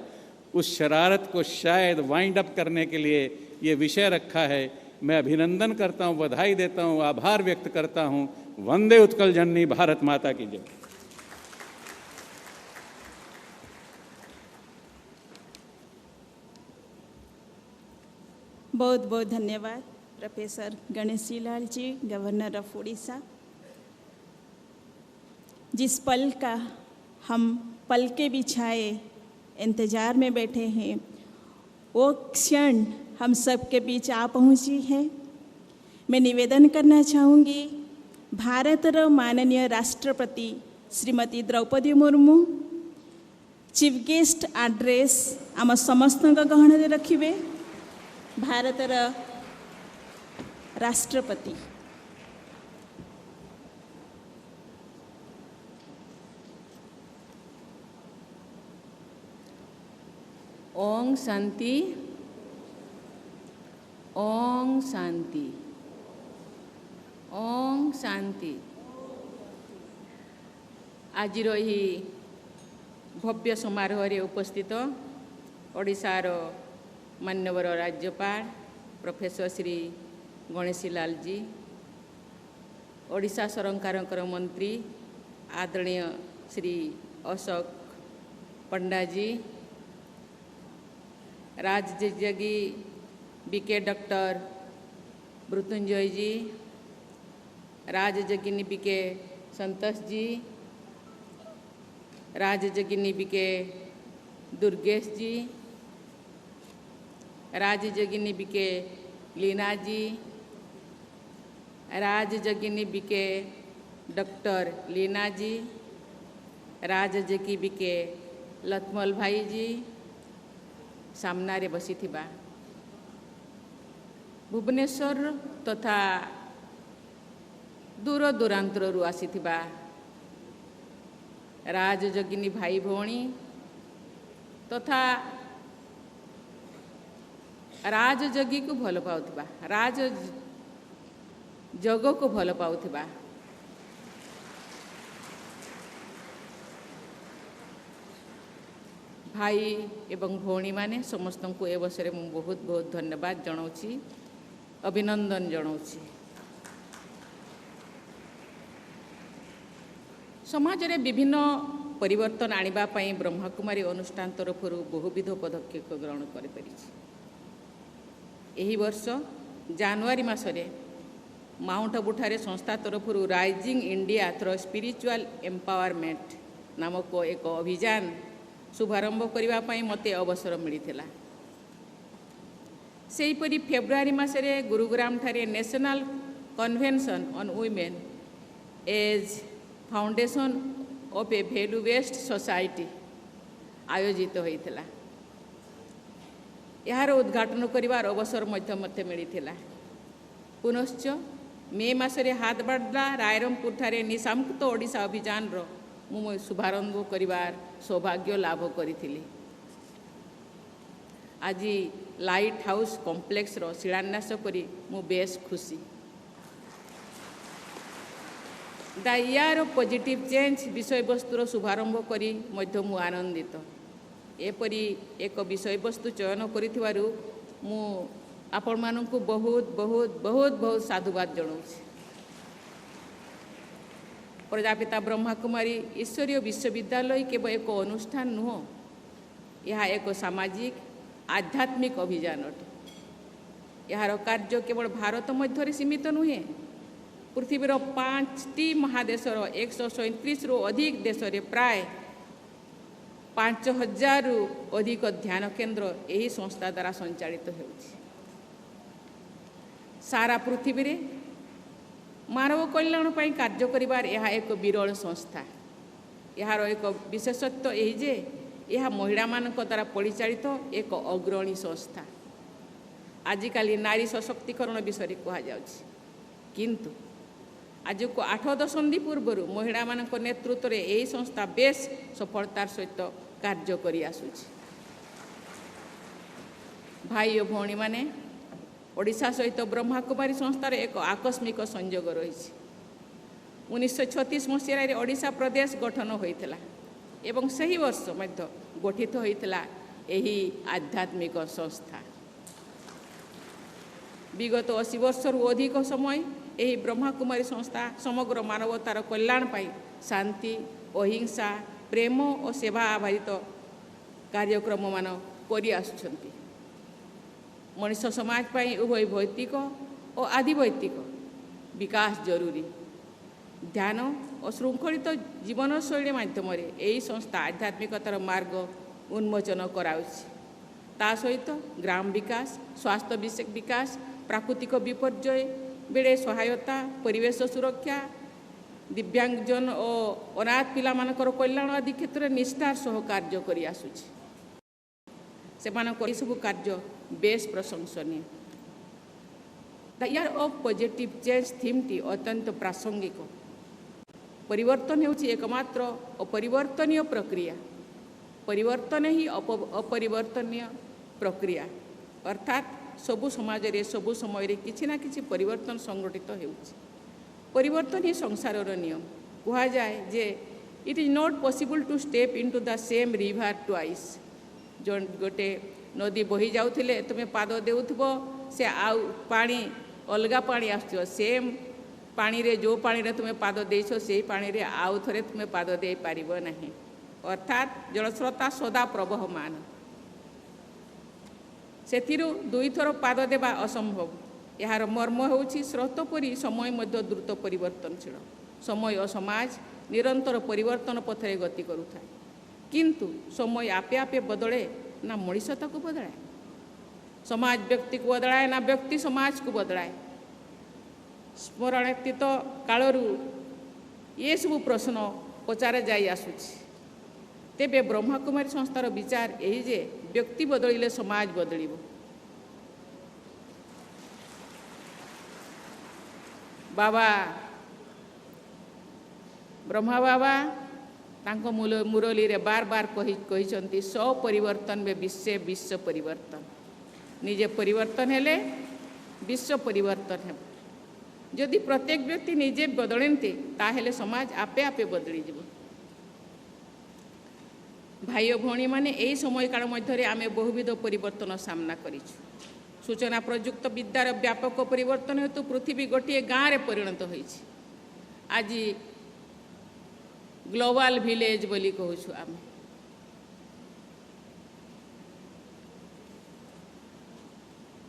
Speaker 11: उस शरारत को शायद वाइंड अप करने के लिए ये विषय रखा है। मैं अभिनंदन करता हूं, बधाई देता हूं, आभार व्यक्त करता हूं। वंदे उत्कल जननी भारत माता की जय।
Speaker 2: बहुत बहुत धन्यवाद professor Ganeshi Lal ji, governor of Odisha. जिस पल का हम पलके बिछाए इंतज़ार में बैठे हैं, वो क्षण हम सब के बीच आ पहुंची है। मैं निवेदन करना चाहूँगी, भारतर माननीय राष्ट्रपति Shrimati Droupadi Murmu chief guest address आम समस्त गहन रखिए। भारतर राष्ट्रपति।
Speaker 3: ओम शांति, ओम शांति, ओम शांति। आज भव्य समारोह रे उपस्थित ओडिशार माननीय राज्यपाल प्रोफेसर श्री गणेशी लाल जी, ओडिशा सरकार मंत्री आदरणीय श्री अशोक पंडा जी, राजयोगी बीके डॉक्टर
Speaker 12: मृत्युंजय जी, राजजगिनी बीके संतोष जी, राजजगिनी बीके दुर्गेश जी, राजजगिनी बीके लीना जी, राजजगिनी बीके डॉक्टर लीना जी, राजजगी बीके लथमल भाई जी, सामनारे बसी थिबा भुवनेश्वर तथा दूर दूरांतरु आसीथिबा राजजगिनी भाई भौणी तथा राजजगी को भल पाउथिबा, राज जग को भल पाउथिबा भाई एवं भौणी माने समस्त को ए अवसर में बहुत बहुत धन्यवाद जनाऊँगी, अभिनंदन जनाऊँगी। समाज रे विभिन्न परिवर्तन आनिबा पई ब्रह्मकुमारी अनुष्ठान तरफ बहुविध पदक्षेप ग्रहण कर परिछि। एही वर्ष जनवरी मासरे माउंट आबू ठारे संस्था तरफ rising India through spiritual empowerment नामक एक अभियान शुभारंभ करने पाई मते अवसर मिलता। सेहीपरि फेब्रुआरी मासरे गुरुग्राम ठारे national convention on women as foundation of a value based society आयोजित होइथिला। यार उद्घाटन करिवार अवसर मते मिलता। पुनश्च मे मासरे हाथबाडा रायरंगपुर ठारे निशामुक्त ओडिशा अभियान मु शुभारंभ करिवार सौभाग्य लाभ करी। आज लाइट हाउस कॉम्प्लेक्स रो शिलान्यास करी मु बेस खुशी। The year of positive change विषय वस्तुर शुभारंभ करी मध्य मु आनंदित। एपरी एक विषय वस्तु चयन करिथिबारु मु आपण मानकु बहुत बहुत बहुत बहुत साधुवाद जनाऊँ। प्रजापिता ब्रह्मा कुमारी ईश्वरीय विश्वविद्यालय केवल एक अनुष्ठान नुह, यह एक सामाजिक आध्यात्मिक अभियान अटे। यार कार्य केवल भारत मध्य सीमित नुहे, पृथ्वीर 5टी महादेशर 137 रु अधिक देश रे प्राय 5000 रु अधिक ध्यान केन्द्र यही संस्था द्वारा संचालित होउछि। सारा पृथ्वी रे मानव कल्याण पर कार्य करिवार यह एक विरल संस्था। यार एक विशेषत्व यही जे यह महिला मान द्वारा परिचालित एक अग्रणी संस्था। आजिकाली नारी सशक्तिकरण विषय कह जाउछि, किंतु आज को 8 दशंधि पूर्व महिला मान नेतृत्व में यही संस्था बेस सफलतार सहित कार्य करि आसुछि। भाई और भौणी माने ओडिशा सहित ब्रह्माकुमारी संस्थार एक आकस्मिक संयोग रही। 1936 मसीह ओडिशा प्रदेश गठन होइथिला एवं सही वर्ष मध्य गठित होइथिला एही आध्यात्मिक संस्था। विगत 80 वर्ष अधिक समय एही ब्रह्माकुमारी संस्था समग्र मानवतार कल्याण पाई शांति, अहिंसा, प्रेम और सेवा आधारित कार्यक्रम मान करि आसुछंती। मनुष्य समाज पाई उभय भौतिक और आदिभौतिक विकास जरूरी। ध्यान और श्रृंखलित जीवन शैली माध्यम यही संस्था आध्यात्मिकतार मार्ग उन्मोचन कराउछि। ता सहित ग्राम विकास, स्वास्थ्य विषयक विकास, प्राकृतिक विपर्यय बेड़े सहायता, परिवेश सुरक्षा, दिव्यांगजन और अनाथ पिला मानकर कल्याण आदि क्षेत्र में निष्ठार सह कार्य करि आसुछि। सेमानकर सब कार्य बेस प्रशंसनीय। The year of positive change theme T अत्यंत प्रासंगिक। परिवर्तन होछि एकमात्र अपरिवर्तनीय प्रक्रिया। परिवर्तन ही अपरिवर्तनीय प्रक्रिया, अर्थात सबु समाज रे सबु समय रे किछि ना किछि परिवर्तन संगठित होउछि। परिवर्तन ही संसारर नियम। कहा जाए जे it is not possible to step into the same river twice. जो गोटे नदी बही जाउथिले तुमे पाद देउथबो से आउ पानी अलगा पानी आसथिबो, सेम पानी रे जो पानी रे तुमे पाद देइछो सेही पानी रे आउ थरे तुमे पाद देई पारिबो नाही। अर्थात जलस्रोता सदा प्रवहमान, सेथिरु दुई थर पाद देबा असंभव। यार मर्म होउछि स्रोत परी समय मध्य द्रुत परिवर्तनशील समय और समाज निरंतर परिवर्तन पथरे गति करुଥାଏ किंतु समय आपे आपे बदले ना मनीष ताको बदलाए समाज व्यक्ति को बदलाए ना व्यक्ति समाज को बदलाए स्मरणातीत कालरू ये सब प्रश्न पचार जाई आसुछि तेबे ब्रह्मकुमारी संस्थार विचार यही जे व्यक्ति बदलिले समाज बदलिबो बाबा ब्रह्मा बाबा तांको मुरली रे बार बार कही परिवर्तन में विश्व परिवर्तन निजे परिवर्तन हेले विश्व परिवर्तन है जदि प्रत्येक व्यक्ति निजे बदलते ताहेले समाज आपे आपे बदली जीव भाई और भौणी माने यही समय काल मध्य आमे बहुविध परिवर्तन सामना करिछु सूचना प्रयुक्त विद्यार व्यापक परिवर्तन हेतु पृथ्वी गोटे गाँव रे परिणत होइछि आज ग्लोबल विलेज बोली कहूछु आमे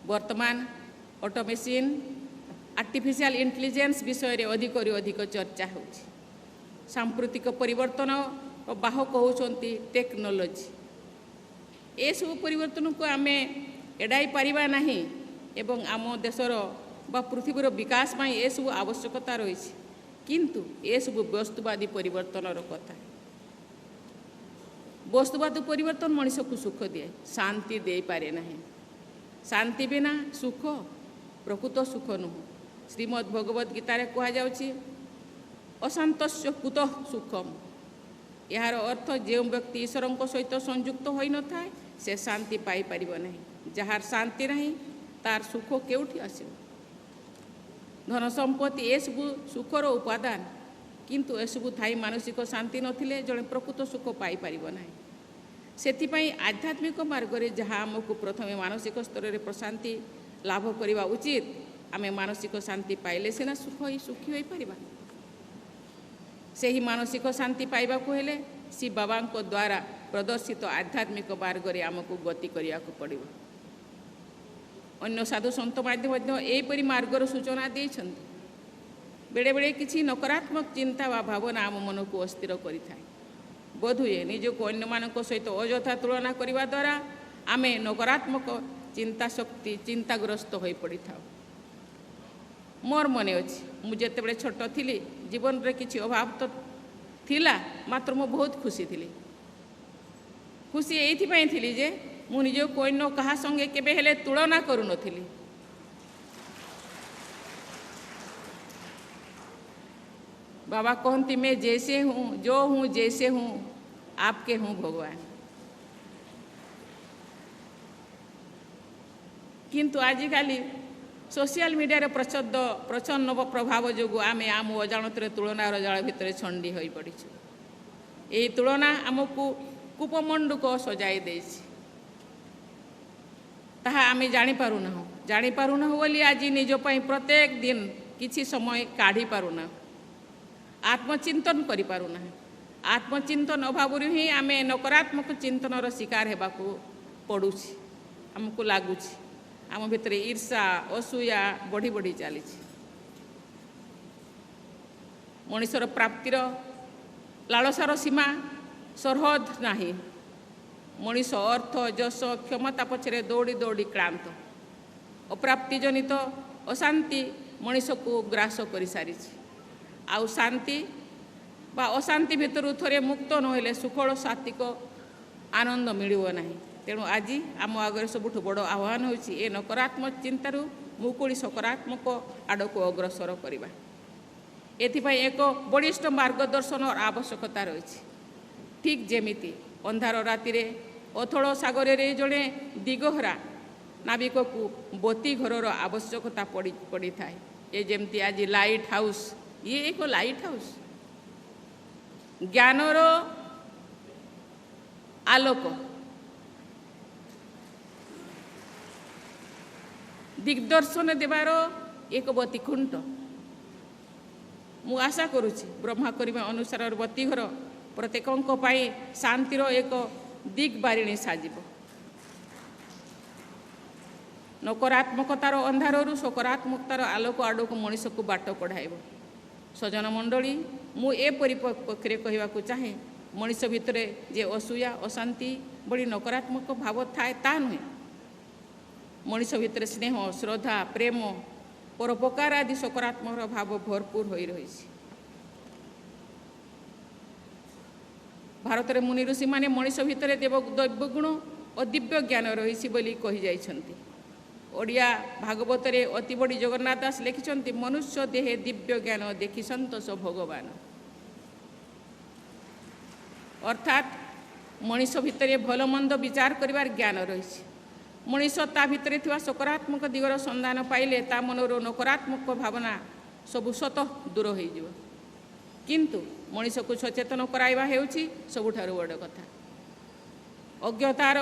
Speaker 12: वर्तमान ऑटोमेशन आर्टिफिशियल इंटेलिजेंस विषय रे अधिक चर्चा होछि सांप्रतिक परिवर्तन और बाहक होउछंती टेक्नोलॉजी ए सब परिवर्तन को आमे एड़ाई पारिबा नहीं एवं आम देशर बा पृथ्वीर विकास में ए सब आवश्यकता रही किंतु ए सब वस्तुवादी परिवर्तन कथा वस्तुवादी परिवर्तन मनुष्य को सुख दिए शांति दे पारे नहीं शांति बिना सुख प्रकृत सुख नुह श्रीमद् भगवद गीतार कहुच्छी अशांतस्य कुतः सुखम यार अर्थ जो व्यक्ति ईश्वर सहित संयुक्त हो न था से शांति पाई परिबो नहीं जार शांति नहीं तार सुख केउठी आसिबो धन संपत्ति ए सब सुखर उपादान किंतु एसबू थाई मानसिक शांति नथिले जड़े प्रकृत सुख पाई परिबो नहीं सेथिपाई आध्यात्मिक मार्ग रे जहाँ आमको प्रथमे मानसिक स्तर में प्रशांति लाभ करवा उचित आमे मानसिक शांति पाइले सिना सुखी हो पारिबा सेही मानसिक शांति पाइबा को हेले श्री बाबा को द्वारा प्रदर्शित आध्यात्मिक मार्ग रे आमको गति करिया को पड़िबो अन्य साधु सन्त माध्यम एपरी मार्गर सूचना देइछन्ति बेड़े बेड़े किसी नकारात्मक चिंता व भावना आम मन को अस्थिर करिथाय बोधुए निजको अन्य मानक सहित अଯଥା तुलना करने द्वारा आमे नकारात्मक चिंता शक्ति चिंताग्रस्त हो पड़ी था मोर मन अच्छी मुझे छोट थी जीवन रे किसी अभाव तो थिला मात्र मु बहुत खुशी थी खुशी यही थी जे मु निज को अन्य कहा संगे केबे हेले तुलना करू नथिली बाबा कहती मैं जैसे हूँ जो हूँ जैसे हूँ आपके हूँ भगवान किंतु आजिकाली सोशल मीडिया प्रचंड प्रभाव जो आम आम अजाणत तुलनार जाल भितर छंडी हो पड़ी यही तुलना आमको कूपमंडूक सजाई देछि ताहा आमे जानी पारुना बोली आज निज पई प्रत्येक दिन किछि समय काढ़ी पारुना आत्मचिंतन करि पारुना आत्मचिंतन अभाव ही आमे नकारात्मक चिंतनर शिकार हेबाकू पड़ुछि आमको लागुछि आम भितर ईर्षा असूया बढ़ी बढ़ी चली मनीषर प्राप्तिर लालसार सीमा सरहद नहीं मनीष अर्थ जश क्षमता पछरे दौड़ी दौड़ी क्लांत अप्राप्ति जनित अशांति मनीष को ग्रास कर सारी आउ शांति बा अशांति भितर थोड़े मुक्त नहले सुखल सात्विक आनंद मिलिबो नहीं तेणु आज आम आगे सबुठ बड़ आह्वान होछि ए नकारात्मक चिंतारू मुकुड़ी सकारात्मक आड़ को अग्रसर करवा एथिपाई एक बलिष्ठ मार्गदर्शन और आवश्यकता रही ठीक जेमिति अंधार राति रे अथल सागर रे जड़े दिगहरा नाविक को बती घरर आवश्यकता पड़ी थाए ये जेमती आज लाइट हाउस ये एक लाइट हाउस ज्ञानर आलोक दिग्दर्शन देवार एक बती खुंट मु आशा करुछि ब्रह्मा करिमा अनुसार बती घर प्रत्येकों पाई शांतिर एक दिग बारिणी साजिब ନକାରାତ୍ମକତାର ଅନ୍ଧାରରୁ ସକାରାତ୍ମକତାର ଆଲୋକ ଆଡ଼କୁ ମଣିଷକୁ ବାଟ କଢ଼ାଇବ। ସଜନ ମଣ୍ଡଳୀ, ମୁଁ ଏ ପରିପ୍ରେକ୍ଷୀରେ କହିବାକୁ ଚାହେଁ, ମଣିଷ ଭିତରେ ଯେ ଅସୂୟା ଅଶାନ୍ତି ଭଳି ନକାରାତ୍ମକ ଭାବ ଥାଏ ତା ନୁହେଁ। ମଣିଷ ଭିତରେ ସ୍ନେହ, ଶ୍ରଦ୍ଧା, ପ୍ରେମ, ପରୋପକାର ଆଦି ସକାରାତ୍ମକ ଭାବ ଭରପୁର ହୋଇ ରହିଛି। ଭାରତରେ ମୁନି ଋଷିମାନେ ମଣିଷ ଭିତରେ ଦୈବଗୁଣ ଓ ଦିବ୍ୟ ଜ୍ଞାନ ରହିଛି ବୋଲି କହିଯାଇଛନ୍ତି। ଓଡ଼ିଆ ଭାଗବତରେ ଅତି ବଡ଼ି ଜଗନ୍ନାଥ ଦାସ ଲେଖିଛନ୍ତି, ମନୁଷ୍ୟ ଦେହେ ଦିବ୍ୟ ଜ୍ଞାନ ଦେଖି ସନ୍ତୋଷ ଭଗବାନ। ଅର୍ଥାତ୍ ମଣିଷ ଭିତରେ ଭଲ ମନ୍ଦ ବିଚାର କରିବାର ଜ୍ଞାନ ରହିଛି। ମଣିଷ ତା ଭିତରେ ଥିବା ସକାରାତ୍ମକ ଦିଗର ସନ୍ଧାନ ପାଇଲେ ତା ମନରୁ ନକାରାତ୍ମକ ଭାବନା ସବୁ ସ୍ୱତଃ ଦୂର ହୋଇଯିବ। କିନ୍ତୁ ମଣିଷକୁ ସଚେତନ କରାଇବା ହେଉଛି ସବୁଠାରୁ ବଡ଼ କଥା। ଅଜ୍ଞତାର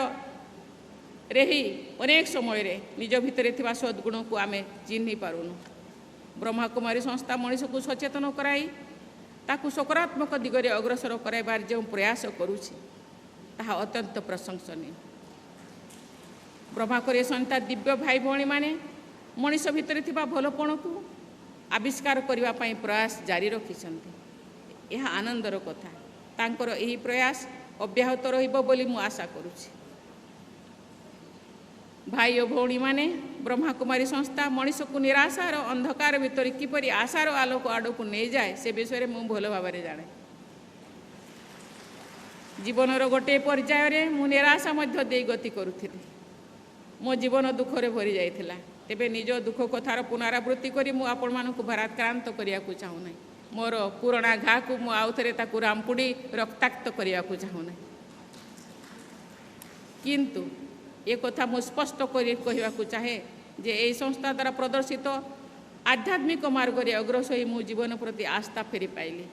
Speaker 12: ରେହି ଅନେକ ସମୟରେ ନିଜ ଭିତରେ ଥିବା ସଦ୍ଗୁଣକୁ ଆମେ ଚିହ୍ନି ପାରୁନୁ। ବ୍ରହ୍ମାକୁମାରୀ ସଂସ୍ଥା ମଣିଷକୁ ସଚେତନ କରାଇ ତାକୁ ସକାରାତ୍ମକ ଦିଗରେ ଅଗ୍ରସର କରାଇବାର ଯେଉଁ ପ୍ରୟାସ କରୁଛି ତାହା ଅତ୍ୟନ୍ତ ପ୍ରଶଂସନୀୟ। ବ୍ରହ୍ମାକୁମାରୀ ସଂସ୍ଥା ଦିବ୍ୟ ଭାଇ ଭଉଣୀମାନେ ମଣିଷ ଭିତରେ ଥିବା ଭଲପଣକୁ ଆବିଷ୍କାର କରିବା ପାଇଁ ପ୍ରୟାସ ଜାରି ରଖିଛନ୍ତି। ଏହା ଆନନ୍ଦର କଥା। ତାଙ୍କର ଏହି ପ୍ରୟାସ ଅବ୍ୟାହତ ରହିବ ବୋଲି ମୁଁ ଆଶା କରୁଛି। ଭାଇ ଓ ଭଉଣୀମାନେ, ବ୍ରହ୍ମାକୁମାରୀ ସଂସ୍ଥା ମଣିଷକୁ ନିରାଶାର ଅନ୍ଧକାର ଭିତରେ କିପରି ଆଶାର ଆଲୋକ ଆଡ଼କୁ ନେଇଯାଏ ସେ ବିଷୟରେ ମୁଁ ଭଲ ଭାବରେ ଜାଣେ। ଜୀବନର ଗୋଟିଏ ପର୍ଯ୍ୟାୟରେ ମୁଁ ନିରାଶା ମଧ୍ୟ ଦେଇ ଗତି କରୁଥିଲି। ମୋ ଜୀବନ ଦୁଃଖରେ ଭରି ଯାଇଥିଲା। ତେବେ ନିଜ ଦୁଃଖ କଥାର ପୁନରାବୃତ୍ତି କରି ମୁଁ ଆପଣମାନଙ୍କୁ ଭାରାକ୍ରାନ୍ତ କରିବାକୁ ଚାହୁଁନାହିଁ। ମୋର ପୁରୁଣା ଘାକୁ ମୁଁ ଆଉଥରେ ତାକୁ ରାମ୍ପୁଡ଼ି ରକ୍ତାକ୍ତ କରିବାକୁ ଚାହୁଁନାହିଁ। କିନ୍ତୁ ଏ କଥା ମୁଁ ସ୍ପଷ୍ଟ କରି କହିବାକୁ ଚାହେଁ ଯେ ଏହି ସଂସ୍ଥା ଦ୍ୱାରା ପ୍ରଦର୍ଶିତ ଆଧ୍ୟାତ୍ମିକ ମାର୍ଗରେ ଅଗ୍ରସର ହୋଇ ମୁଁ ଜୀବନ ପ୍ରତି ଆସ୍ଥା ଫେରି ପାଇଲି।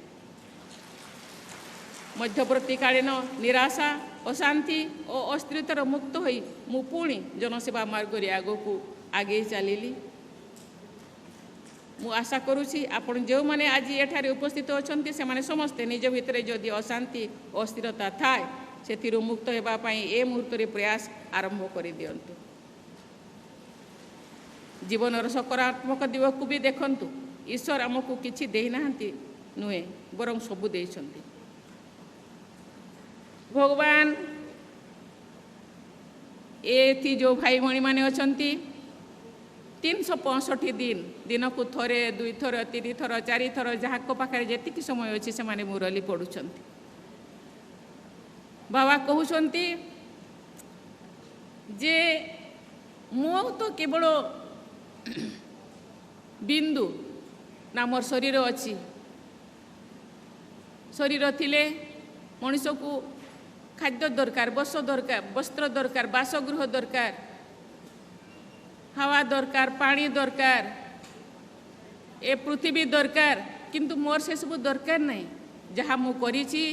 Speaker 12: ମଧ୍ୟବର୍ତ୍ତୀକାଳୀନ ନିରାଶା, ଅଶାନ୍ତି ଓ ଅସ୍ଥିରତାର ମୁକ୍ତ ହୋଇ ମୁଁ ପୁଣି ଜନସେବା ମାର୍ଗରେ ଆଗକୁ ଆଗେଇ ଚାଲିଲି। ମୁଁ ଆଶା କରୁଛି ଆପଣ ଯେଉଁମାନେ ଆଜି ଏଠାରେ ଉପସ୍ଥିତ ଅଛନ୍ତି ସେମାନେ ସମସ୍ତେ ନିଜ ଭିତରେ ଯଦି ଅଶାନ୍ତି ଅସ୍ଥିରତା ଥାଏ ସେଥିରୁ ମୁକ୍ତ ହେବା ପାଇଁ ଏ ମୁହୂର୍ତ୍ତରେ ପ୍ରୟାସ ଆରମ୍ଭ କରିଦିଅନ୍ତୁ। ଜୀବନର ସକାରାତ୍ମକ ଦିଗକୁ ବି ଦେଖନ୍ତୁ। ଈଶ୍ୱର ଆମକୁ କିଛି ଦେଇନାହାନ୍ତି ନୁହେଁ, ବରଂ ସବୁ ଦେଇଛନ୍ତି। ଭଗବାନ ଏଠି ଯେଉଁ ଭାଇ ଭଉଣୀମାନେ ଅଛନ୍ତି 365 ଦିନ, ଦିନକୁ ଥରେ, 2 ଥର, 3 ଥର, 4 ଥର ଯାହାଙ୍କ ପାଖରେ ଯେତିକି ସମୟ ଅଛି ସେମାନେ ମୁରଲି ପଢ଼ୁଛନ୍ତି। ବାବା କହୁଛନ୍ତି ଯେ ମୁଁ ତ କେବଳ ବିନ୍ଦୁ ନା ମୋର ଶରୀର ଅଛି। ଶରୀର ଥିଲେ ମଣିଷକୁ ଖାଦ୍ୟ ଦରକାର, ବସ୍ତ୍ର ଦରକାର, ବାସଗୃହ ଦରକାର, ହାୱା ଦରକାର, ପାଣି ଦରକାର, ଏ ପୃଥିବୀ ଦରକାର। କିନ୍ତୁ ମୋର ସେସବୁ ଦରକାର ନାହିଁ। ଯାହା ମୁଁ କରିଛି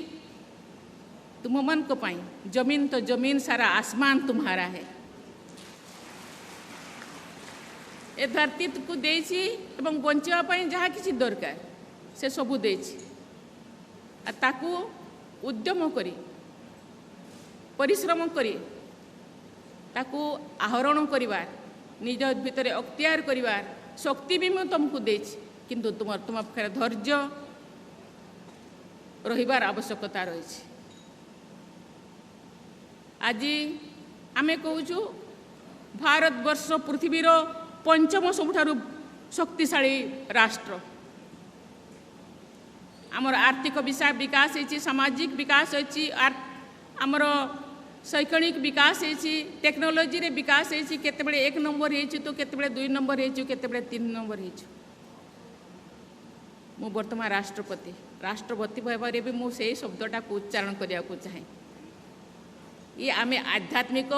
Speaker 12: ତୁମମାନଙ୍କ ପାଇଁ। ଜମିନ ତ ଜମିନ, ସାରା आसमान तुम्हारा है। ଏ ଧରତୀକୁ ଦେଇଛି ଏବଂ ବଞ୍ଚିବା ପାଇଁ ଯାହା କିଛି ଦରକାର ସେ ସବୁ ଦେଇଛି। ଆଉ ତାକୁ ଉଦ୍ୟମ କରି, ପରିଶ୍ରମ କରି ତାକୁ ଆହରଣ କରିବାର, ନିଜ ଭିତରେ ଅକ୍ତିଆର କରିବାର ଶକ୍ତି ବି ମୁଁ ତୁମକୁ ଦେଇଛି। କିନ୍ତୁ ତୁମ ପାଖରେ ଧୈର୍ଯ୍ୟ ରହିବାର ଆବଶ୍ୟକତା ରହିଛି। ଆଜି ଆମେ କହୁଛୁ ଭାରତବର୍ଷ ପୃଥିବୀର 5ମ ସବୁଠାରୁ ଶକ୍ତିଶାଳୀ ରାଷ୍ଟ୍ର। ଆମର ଆର୍ଥିକ ବିକାଶ ହେଇଛି, ସାମାଜିକ ବିକାଶ ହେଇଛି, ଆମର ଶୈକ୍ଷଣିକ ବିକାଶ ହେଇଛି, ଟେକ୍ନୋଲୋଜିରେ ବିକାଶ ହେଇଛି। କେତେବେଳେ 1 ନମ୍ବର ହେଇଛୁ ତ କେତେବେଳେ 2 ନମ୍ବର ହେଇଛୁ, କେତେବେଳେ 3 ନମ୍ବର ହେଇଛୁ। ମୁଁ ବର୍ତ୍ତମାନ ରାଷ୍ଟ୍ରପତି ଭାବରେ ବି ମୁଁ ସେଇ ଶବ୍ଦଟାକୁ ଉଚ୍ଚାରଣ କରିବାକୁ ଚାହେଁ। ये आमे आध्यात्मिक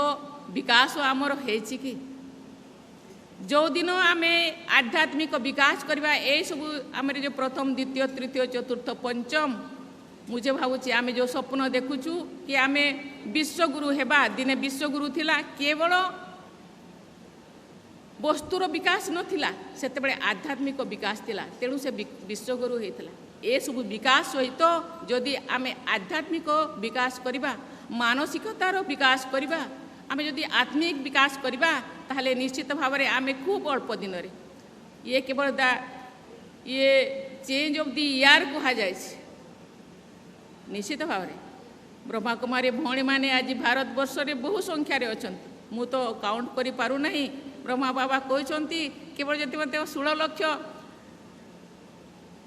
Speaker 12: विकास आमर होइछि कि जो दिन आमे आध्यात्मिक विकास करबा ए सब आमर जो प्रथम द्वितीय तृतीय चतुर्थ पंचम मुझे भावुछि आमे जो स्वप्न देखुछु कि आमे विश्वगुरु हेबा दिने विश्वगुरु थिला केवल वस्तुर विकास नथिला सेतेबेले आध्यात्मिक विकास थिला तेणु से विश्वगुरु हेतला ए सब विकास सहित जदि आमे आध्यात्मिक विकास करबा मानसिकतार विकास करबा आमे जदि आत्मिक विकास करवा ताहले निश्चित भाव में आमे खूब अल्प दिन रे ये केवल ये चेंज ऑफ द ईयर कहा जाए निश्चित भाव में ब्रह्मा कुमारी भौणी माने आज भारत वर्ष रे बहु संख्यार अच्छा मु तो काउंट करि पारु नहीं ब्रह्मा बाबा कहते केवल जति मत 16 लाख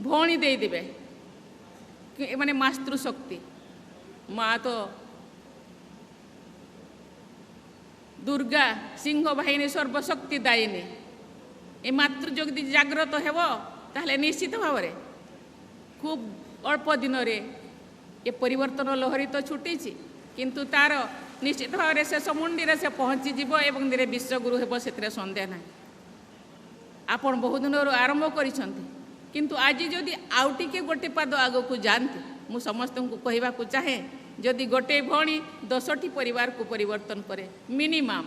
Speaker 12: भौणी दे देबे माने मातृशक्ति माँ तो दुर्गा सिंह बाहिनी सर्वशक्ति दायिनी ए मातृ जाग्रत हेब ताहले निश्चित भाव में खूब अल्प दिन रे ये परिवर्तन लहरी तो छुटी किंतु तार निश्चित भाव में शेष मुंडी से पहुँची जीव एवं धीरे विश्वगुरु हेब से सन्देह ना आपण बहु दिन आरंभ करिसंती किंतु आज जदि आउ टिके गोटे पाद आग को जाती मु समस्त को कहवा चाहे जदि गोटे भौणी 10टी परिवार को परिवर्तन करे मिनिमम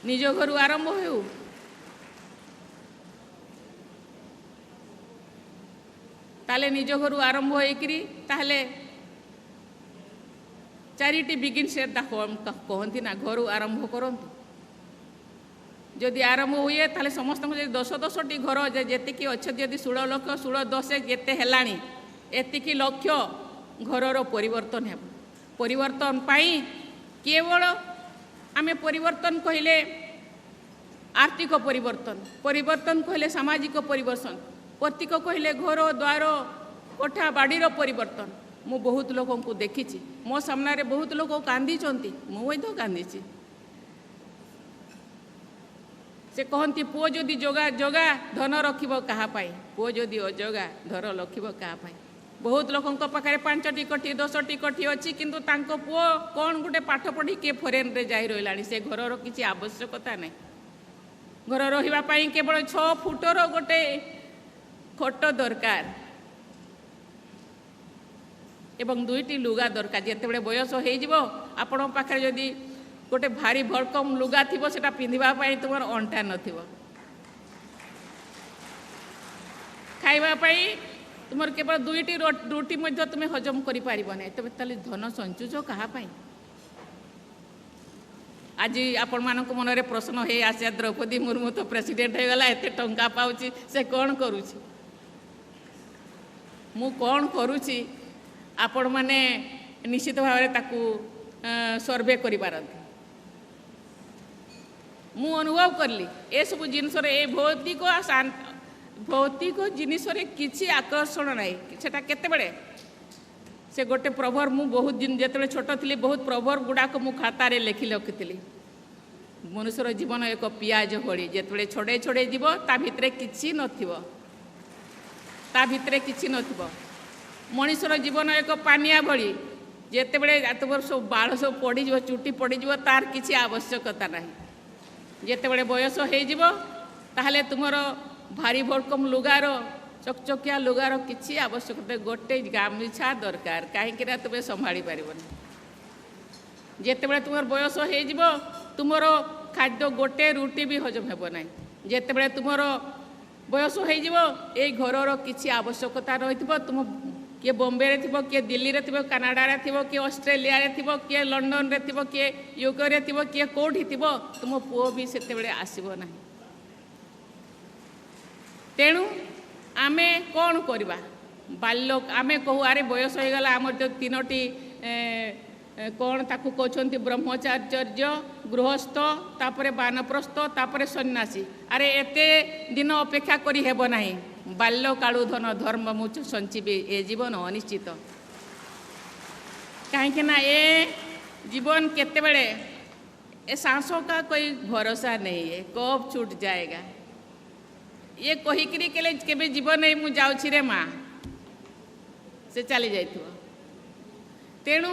Speaker 12: निज घर आरंभ हो ताले निज घर आरंभ होकरी ताले charity begins at the home कहती ना घर आरंभ करंतु जदि आरंभ हुए ताले समस्त 10-10टी घर जेतिकी अच्छे जदि 16 लाख 16-10 केते हेलाणी एतिकी लक्ष्य घरर परिवर्तन है परिवर्तन पाई केवल आमे परिवर्तन कहले आर्थिक परिवर्तन परिवर्तन कहले सामाजिक परिवर्तन प्रतीक कहले घर द्वार कोठा बाड़ीर परिवर्तन मु बहुत लोगों को देखी मो सामने बहुत लोग कांदी मुझे कांदी से कहती पुओ जदि जोगा जोगा धन रखिब कहा पाई पुओ जदि अजोगा धन रखिब कहा पाई बहुत लोगों पाखे 5टी कोठी 10टी कोठी अच्छी किंतु तांको पुओ कौन गोटे पाठ पढ़ी किए फरेन रे जाई रहिलानी से घरर किसी आवश्यकता नहीं घर रहिबा पाई केवल 6 फुटर गोटे खट दरकार एवं 2टी लुगा दरकार जिते बयस हो आपण पाखे जदि गोटे भारी भड़कम लुगा थी सेटा पिंधिबा पाई तुमर अंटा नथिबो खाइबा पाई तुमर केवल 2टी रोटी मध्य तुम हजम करि पारिबो नै तबे ताले धन संचुज कहा पाई आज आपण मानक मन रे प्रश्न हे आसे द्रौपदी मुर्मू तो प्रेसिडेंट हो गला एते टंका पाउची से कोन करूची मु कोन करूची आपण माने निश्चित भाव रे ताकू सर्वे करि पारंती मु अनुभव करली ए सब जिनस ए भौतिक जिनिस किसी आकर्षण ना सेटा केते बड़े से गोटे प्रभर मु बहुत दिन जिते छोट थी बहुत प्रभर गुड़ाक मु खातार लिखि रखी मनुष्यर जीवन एक पियाज भली जिते छड़े छड़े जीव ता भितर किछि नथिबो ता भितर किछि नथिबो मनुष्यर जीवन एक पानिया भली जिते बड़े तुम सब बाल सब पड़ चुटी पड़ तार किसी आवश्यकता ना जिते बड़े बयस हो ताहले तुमर भारी भड़कम लुगार चकचकिया लुगार किसी आवश्यकता गोटे गामछा दरकार कहीं तुम्हें संभाली पारन जिते बड़े तुम बयस हो तुमर खाद्य गोटे रुटी भी हजम हेब ना जिते बड़े तुमर बयस हो घरर किसी आवश्यकता रही तुम किए बॉम्बे रे थिबो किए दिल्ली रे थिबो कनाडा रे थिबो किए ऑस्ट्रेलिया रे थिबो किए लंडन रे थिबो किए यूके रे थिबो किए कोठी थिबो तुम पुओ भी सेते बेले आसीबो नाही तेणु आमे कौन करवा बाल्यक आमे कहू अरे बयस हो गला आमर जो 3टी कौन ताकू कहते ब्रह्मचार्य गृहस्थ तापरे वानप्रस्थ तापरे सन्यासी अरे एते दिन अपेक्षा करी हेब नाही बाल्य कालू धन धर्म मुच संचीबे ए जीवन अनिश्चित कहीं ना ए जीवन केते बड़े ए सांसों का कोई भरोसा नहीं है कब छूट जाएगा ये कहीकि केबे जीवन नहीं मुझे जाऊँ रे माँ से चली जाइथिबो तेणु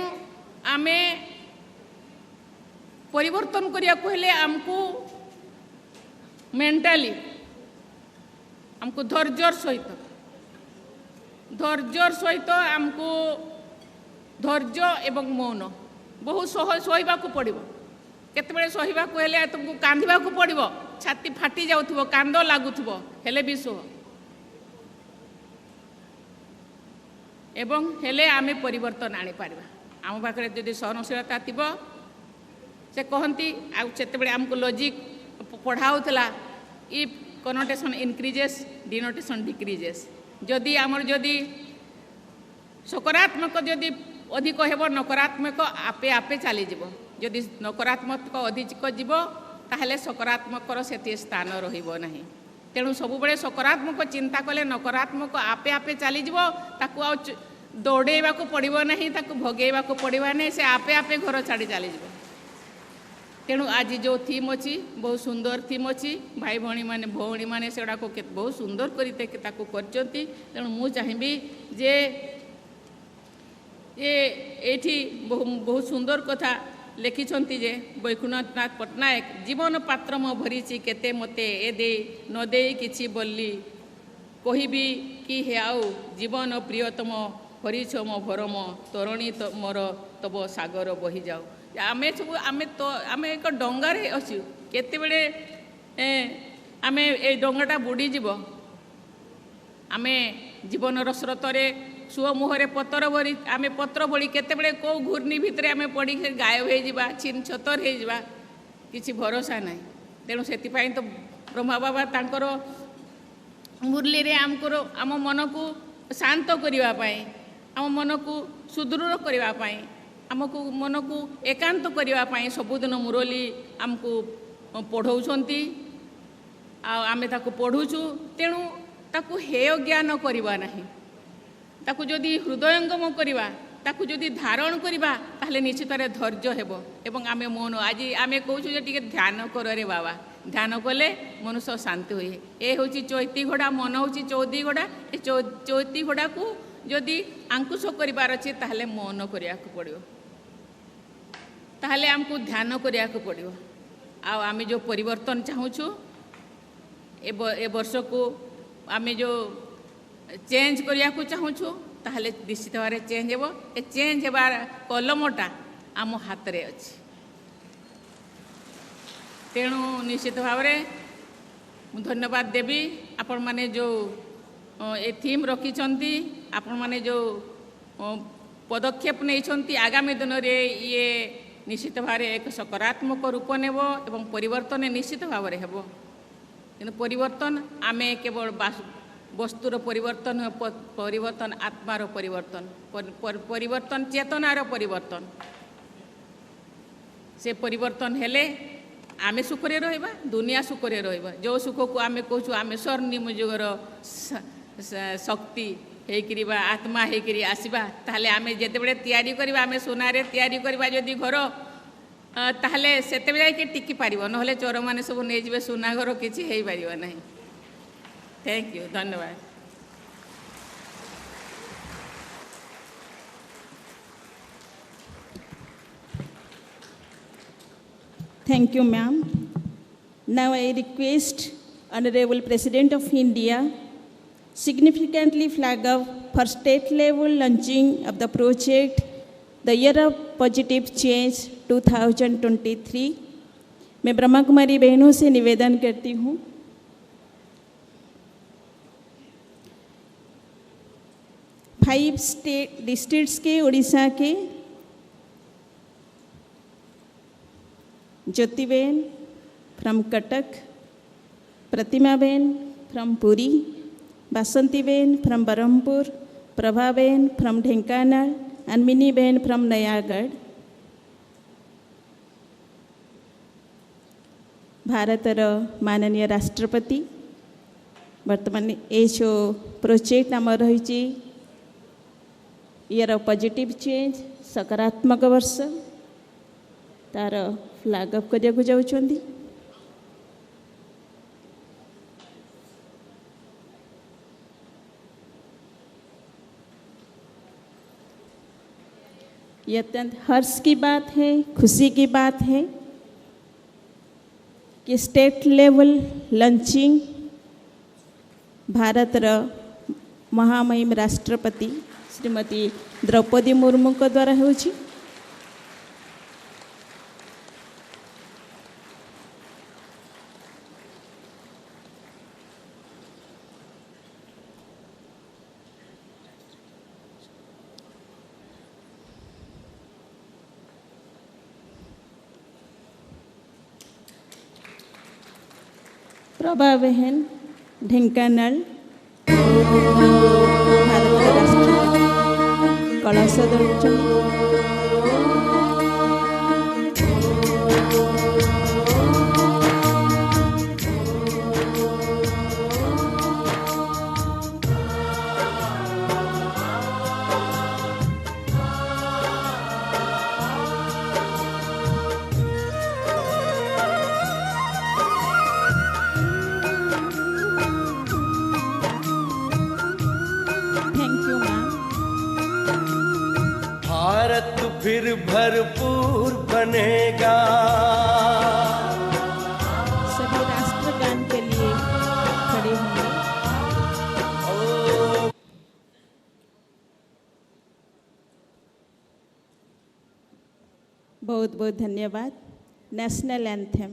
Speaker 12: आमे परिवर्तन करिया कहले आमको मेंटाली आमको धैर्यर सहित आमको धैर्य एवं मौन बहुत सहिबा को पड़िबो केतेबेले सहिबा को हेले तुमको कांदिबा को पड़िबो छाती फाटी जाउथबो कांद लागुथबो हेले भी सह एवं हेले आमे परिवर्तन आनी पारिबा आम पाखरे जदि सहनशीलता थिबो से कहती आते आमको लॉजिक पढ़ाऊला if connotation increases denotation decreases जदि आमर जदि सकारात्मक जदि अधिक हेब नकारात्मक आपे आपे चली जदि नकारात्मक अधिक जीव ताहले सकारात्मक से स्थान रहिबो नहीं तेणु सब बेले सकारात्मक चिंता कले नकारात्मक आपे आपे चली ताकू आ दौड़ेवा को पड़ो नहीं ताकू भगेवा को पड़वा नहीं से आपे आपे घर छाड़ी चली तेणु आज जो थीम अच्छी बहुत सुंदर थीम अच्छी भाई भौणी मैंने से बहुत सुंदर करते तेणु मु चाहिए जे ये बहुत सुंदर कथा लिखिंट जे वैकुंठनाथ पट्टनायक जीवन पात्र मो भरी केते मते ए दे न दे किछि बोली कहबी कि हे आउ जीवन प्रियतम हरिछ मो भरम तोरणी मोर तब सागर बही जाऊ आमे सब आमे तो आमे एक डंगार अच्छु केते बेले आमे ए डंगाटा बुड़ी जीव आमे जीवनर स्रोतरे सुओ मुहरे पतर भरी आमे पत्र भरी केते बेले को घूर्णी भितर आमे पड़ी गायब हो जावा छिन छतर हो जावा किछि भरोसा नहीं तेणु से तो ब्रह्मा बाबा तांकर मुरली रे आमकर आम मन को शांत करने आम मन को सुदृढ़ करने आमको मन को एकांत करने सबुदिन मुरली आमको पढ़ाऊँच आमे ताको पढ़ुचु तेणु ताको हेय ज्ञान करवा नहीं ताको जदि हृदयंगम करवा ताको जदि धारण करवा ताहले निश्चित धैर्य हेब एवं आमे मन आज आमे कहूँ जे टिके ध्यान कर रे बाबा ध्यान कले मनुष्य शांति हुए ए हूँ चैती घोड़ा मन हूँ चौदी घोड़ा ए चैती घोड़ा को जदि आंकुश करार अच्छे ताहले मन करिया को पड़ियो ताहले आमको ध्यान करिया को पड़ियो आमे जो परिवर्तन चाहूँ ए वर्ष को आमे जो चेंज करिया को चाहूँ ताहले निश्चित भाव में चेंज हेबो ए चेंज हेबार कलमटा आम हाथ रे अछि तेणु निश्चित भाव में धन्यवाद देवी आपण माने जो ए थीम रखिछंती आपण माने जो पदक्षेप नहीं आगामी दिन में ये निश्चित भाव में एक सकारात्मक रूप नेब एवं परिवर्तन निश्चित भाव में हेब कि परिवर्तन आमे केवल वस्तुर परिवर्तन परिवर्तन आत्मार परिवर्तन परिवर्तन चेतनार परिवर्तन से परिवर्तन हेले आमे सुखरे रहिबा दुनिया सुखरे रहिबा जो सुख को आमे कहूँ आमे स्वर्णिम जुगर शक्ति हेकरी बा आत्मा हेकरी आसीबा ताहले आमे जेते बेले तयारी करबा आमे सोनारे तयारी करबा जदि घर ताहले सेते बेले के टिकी पारिबो नहले चोर माने सब नै जिवे सोना घर किछि हेई पारिबो नहीं थैंक यू धन्यवाद
Speaker 13: Thank you, ma'am. Now I request Honorable President of India significantly flag up for state level launching of the project The Year of Positive Change 2023. मैं ब्रह्मा कुमारी बहनों से निवेदन करती हूँ 5 स्टेट डिस्ट्रिक्ट्स के उड़ीसा के Jyotiben from Cuttack, Pratimaben from Puri, Basantiben from Berhampur, Prabhaben from Dhenkanal and Miniben from Nayagarh. भारतर माननीय राष्ट्रपति वर्तमान ये जो प्रोजेक्ट आम रही ईयर पॉजिटिव चेंज सकारात्मक वर्ष तार फ्लैग अप करने जाउछंदी। ये अत्यंत हर्ष की बात है, खुशी की बात है कि स्टेट लेवल लॉन्चिंग भारत महामहिम राष्ट्रपति श्रीमती द्रौपदी मुर्मू को द्वारा होछि। प्रभा बहन ढेंकानाल भारत राष्ट्रपति कलश दौड़ुछन।
Speaker 14: भारत फिर भरपूर बनेगा।
Speaker 13: सभी राष्ट्रगान के लिए खड़े होंगे। बहुत बहुत धन्यवाद। National anthem.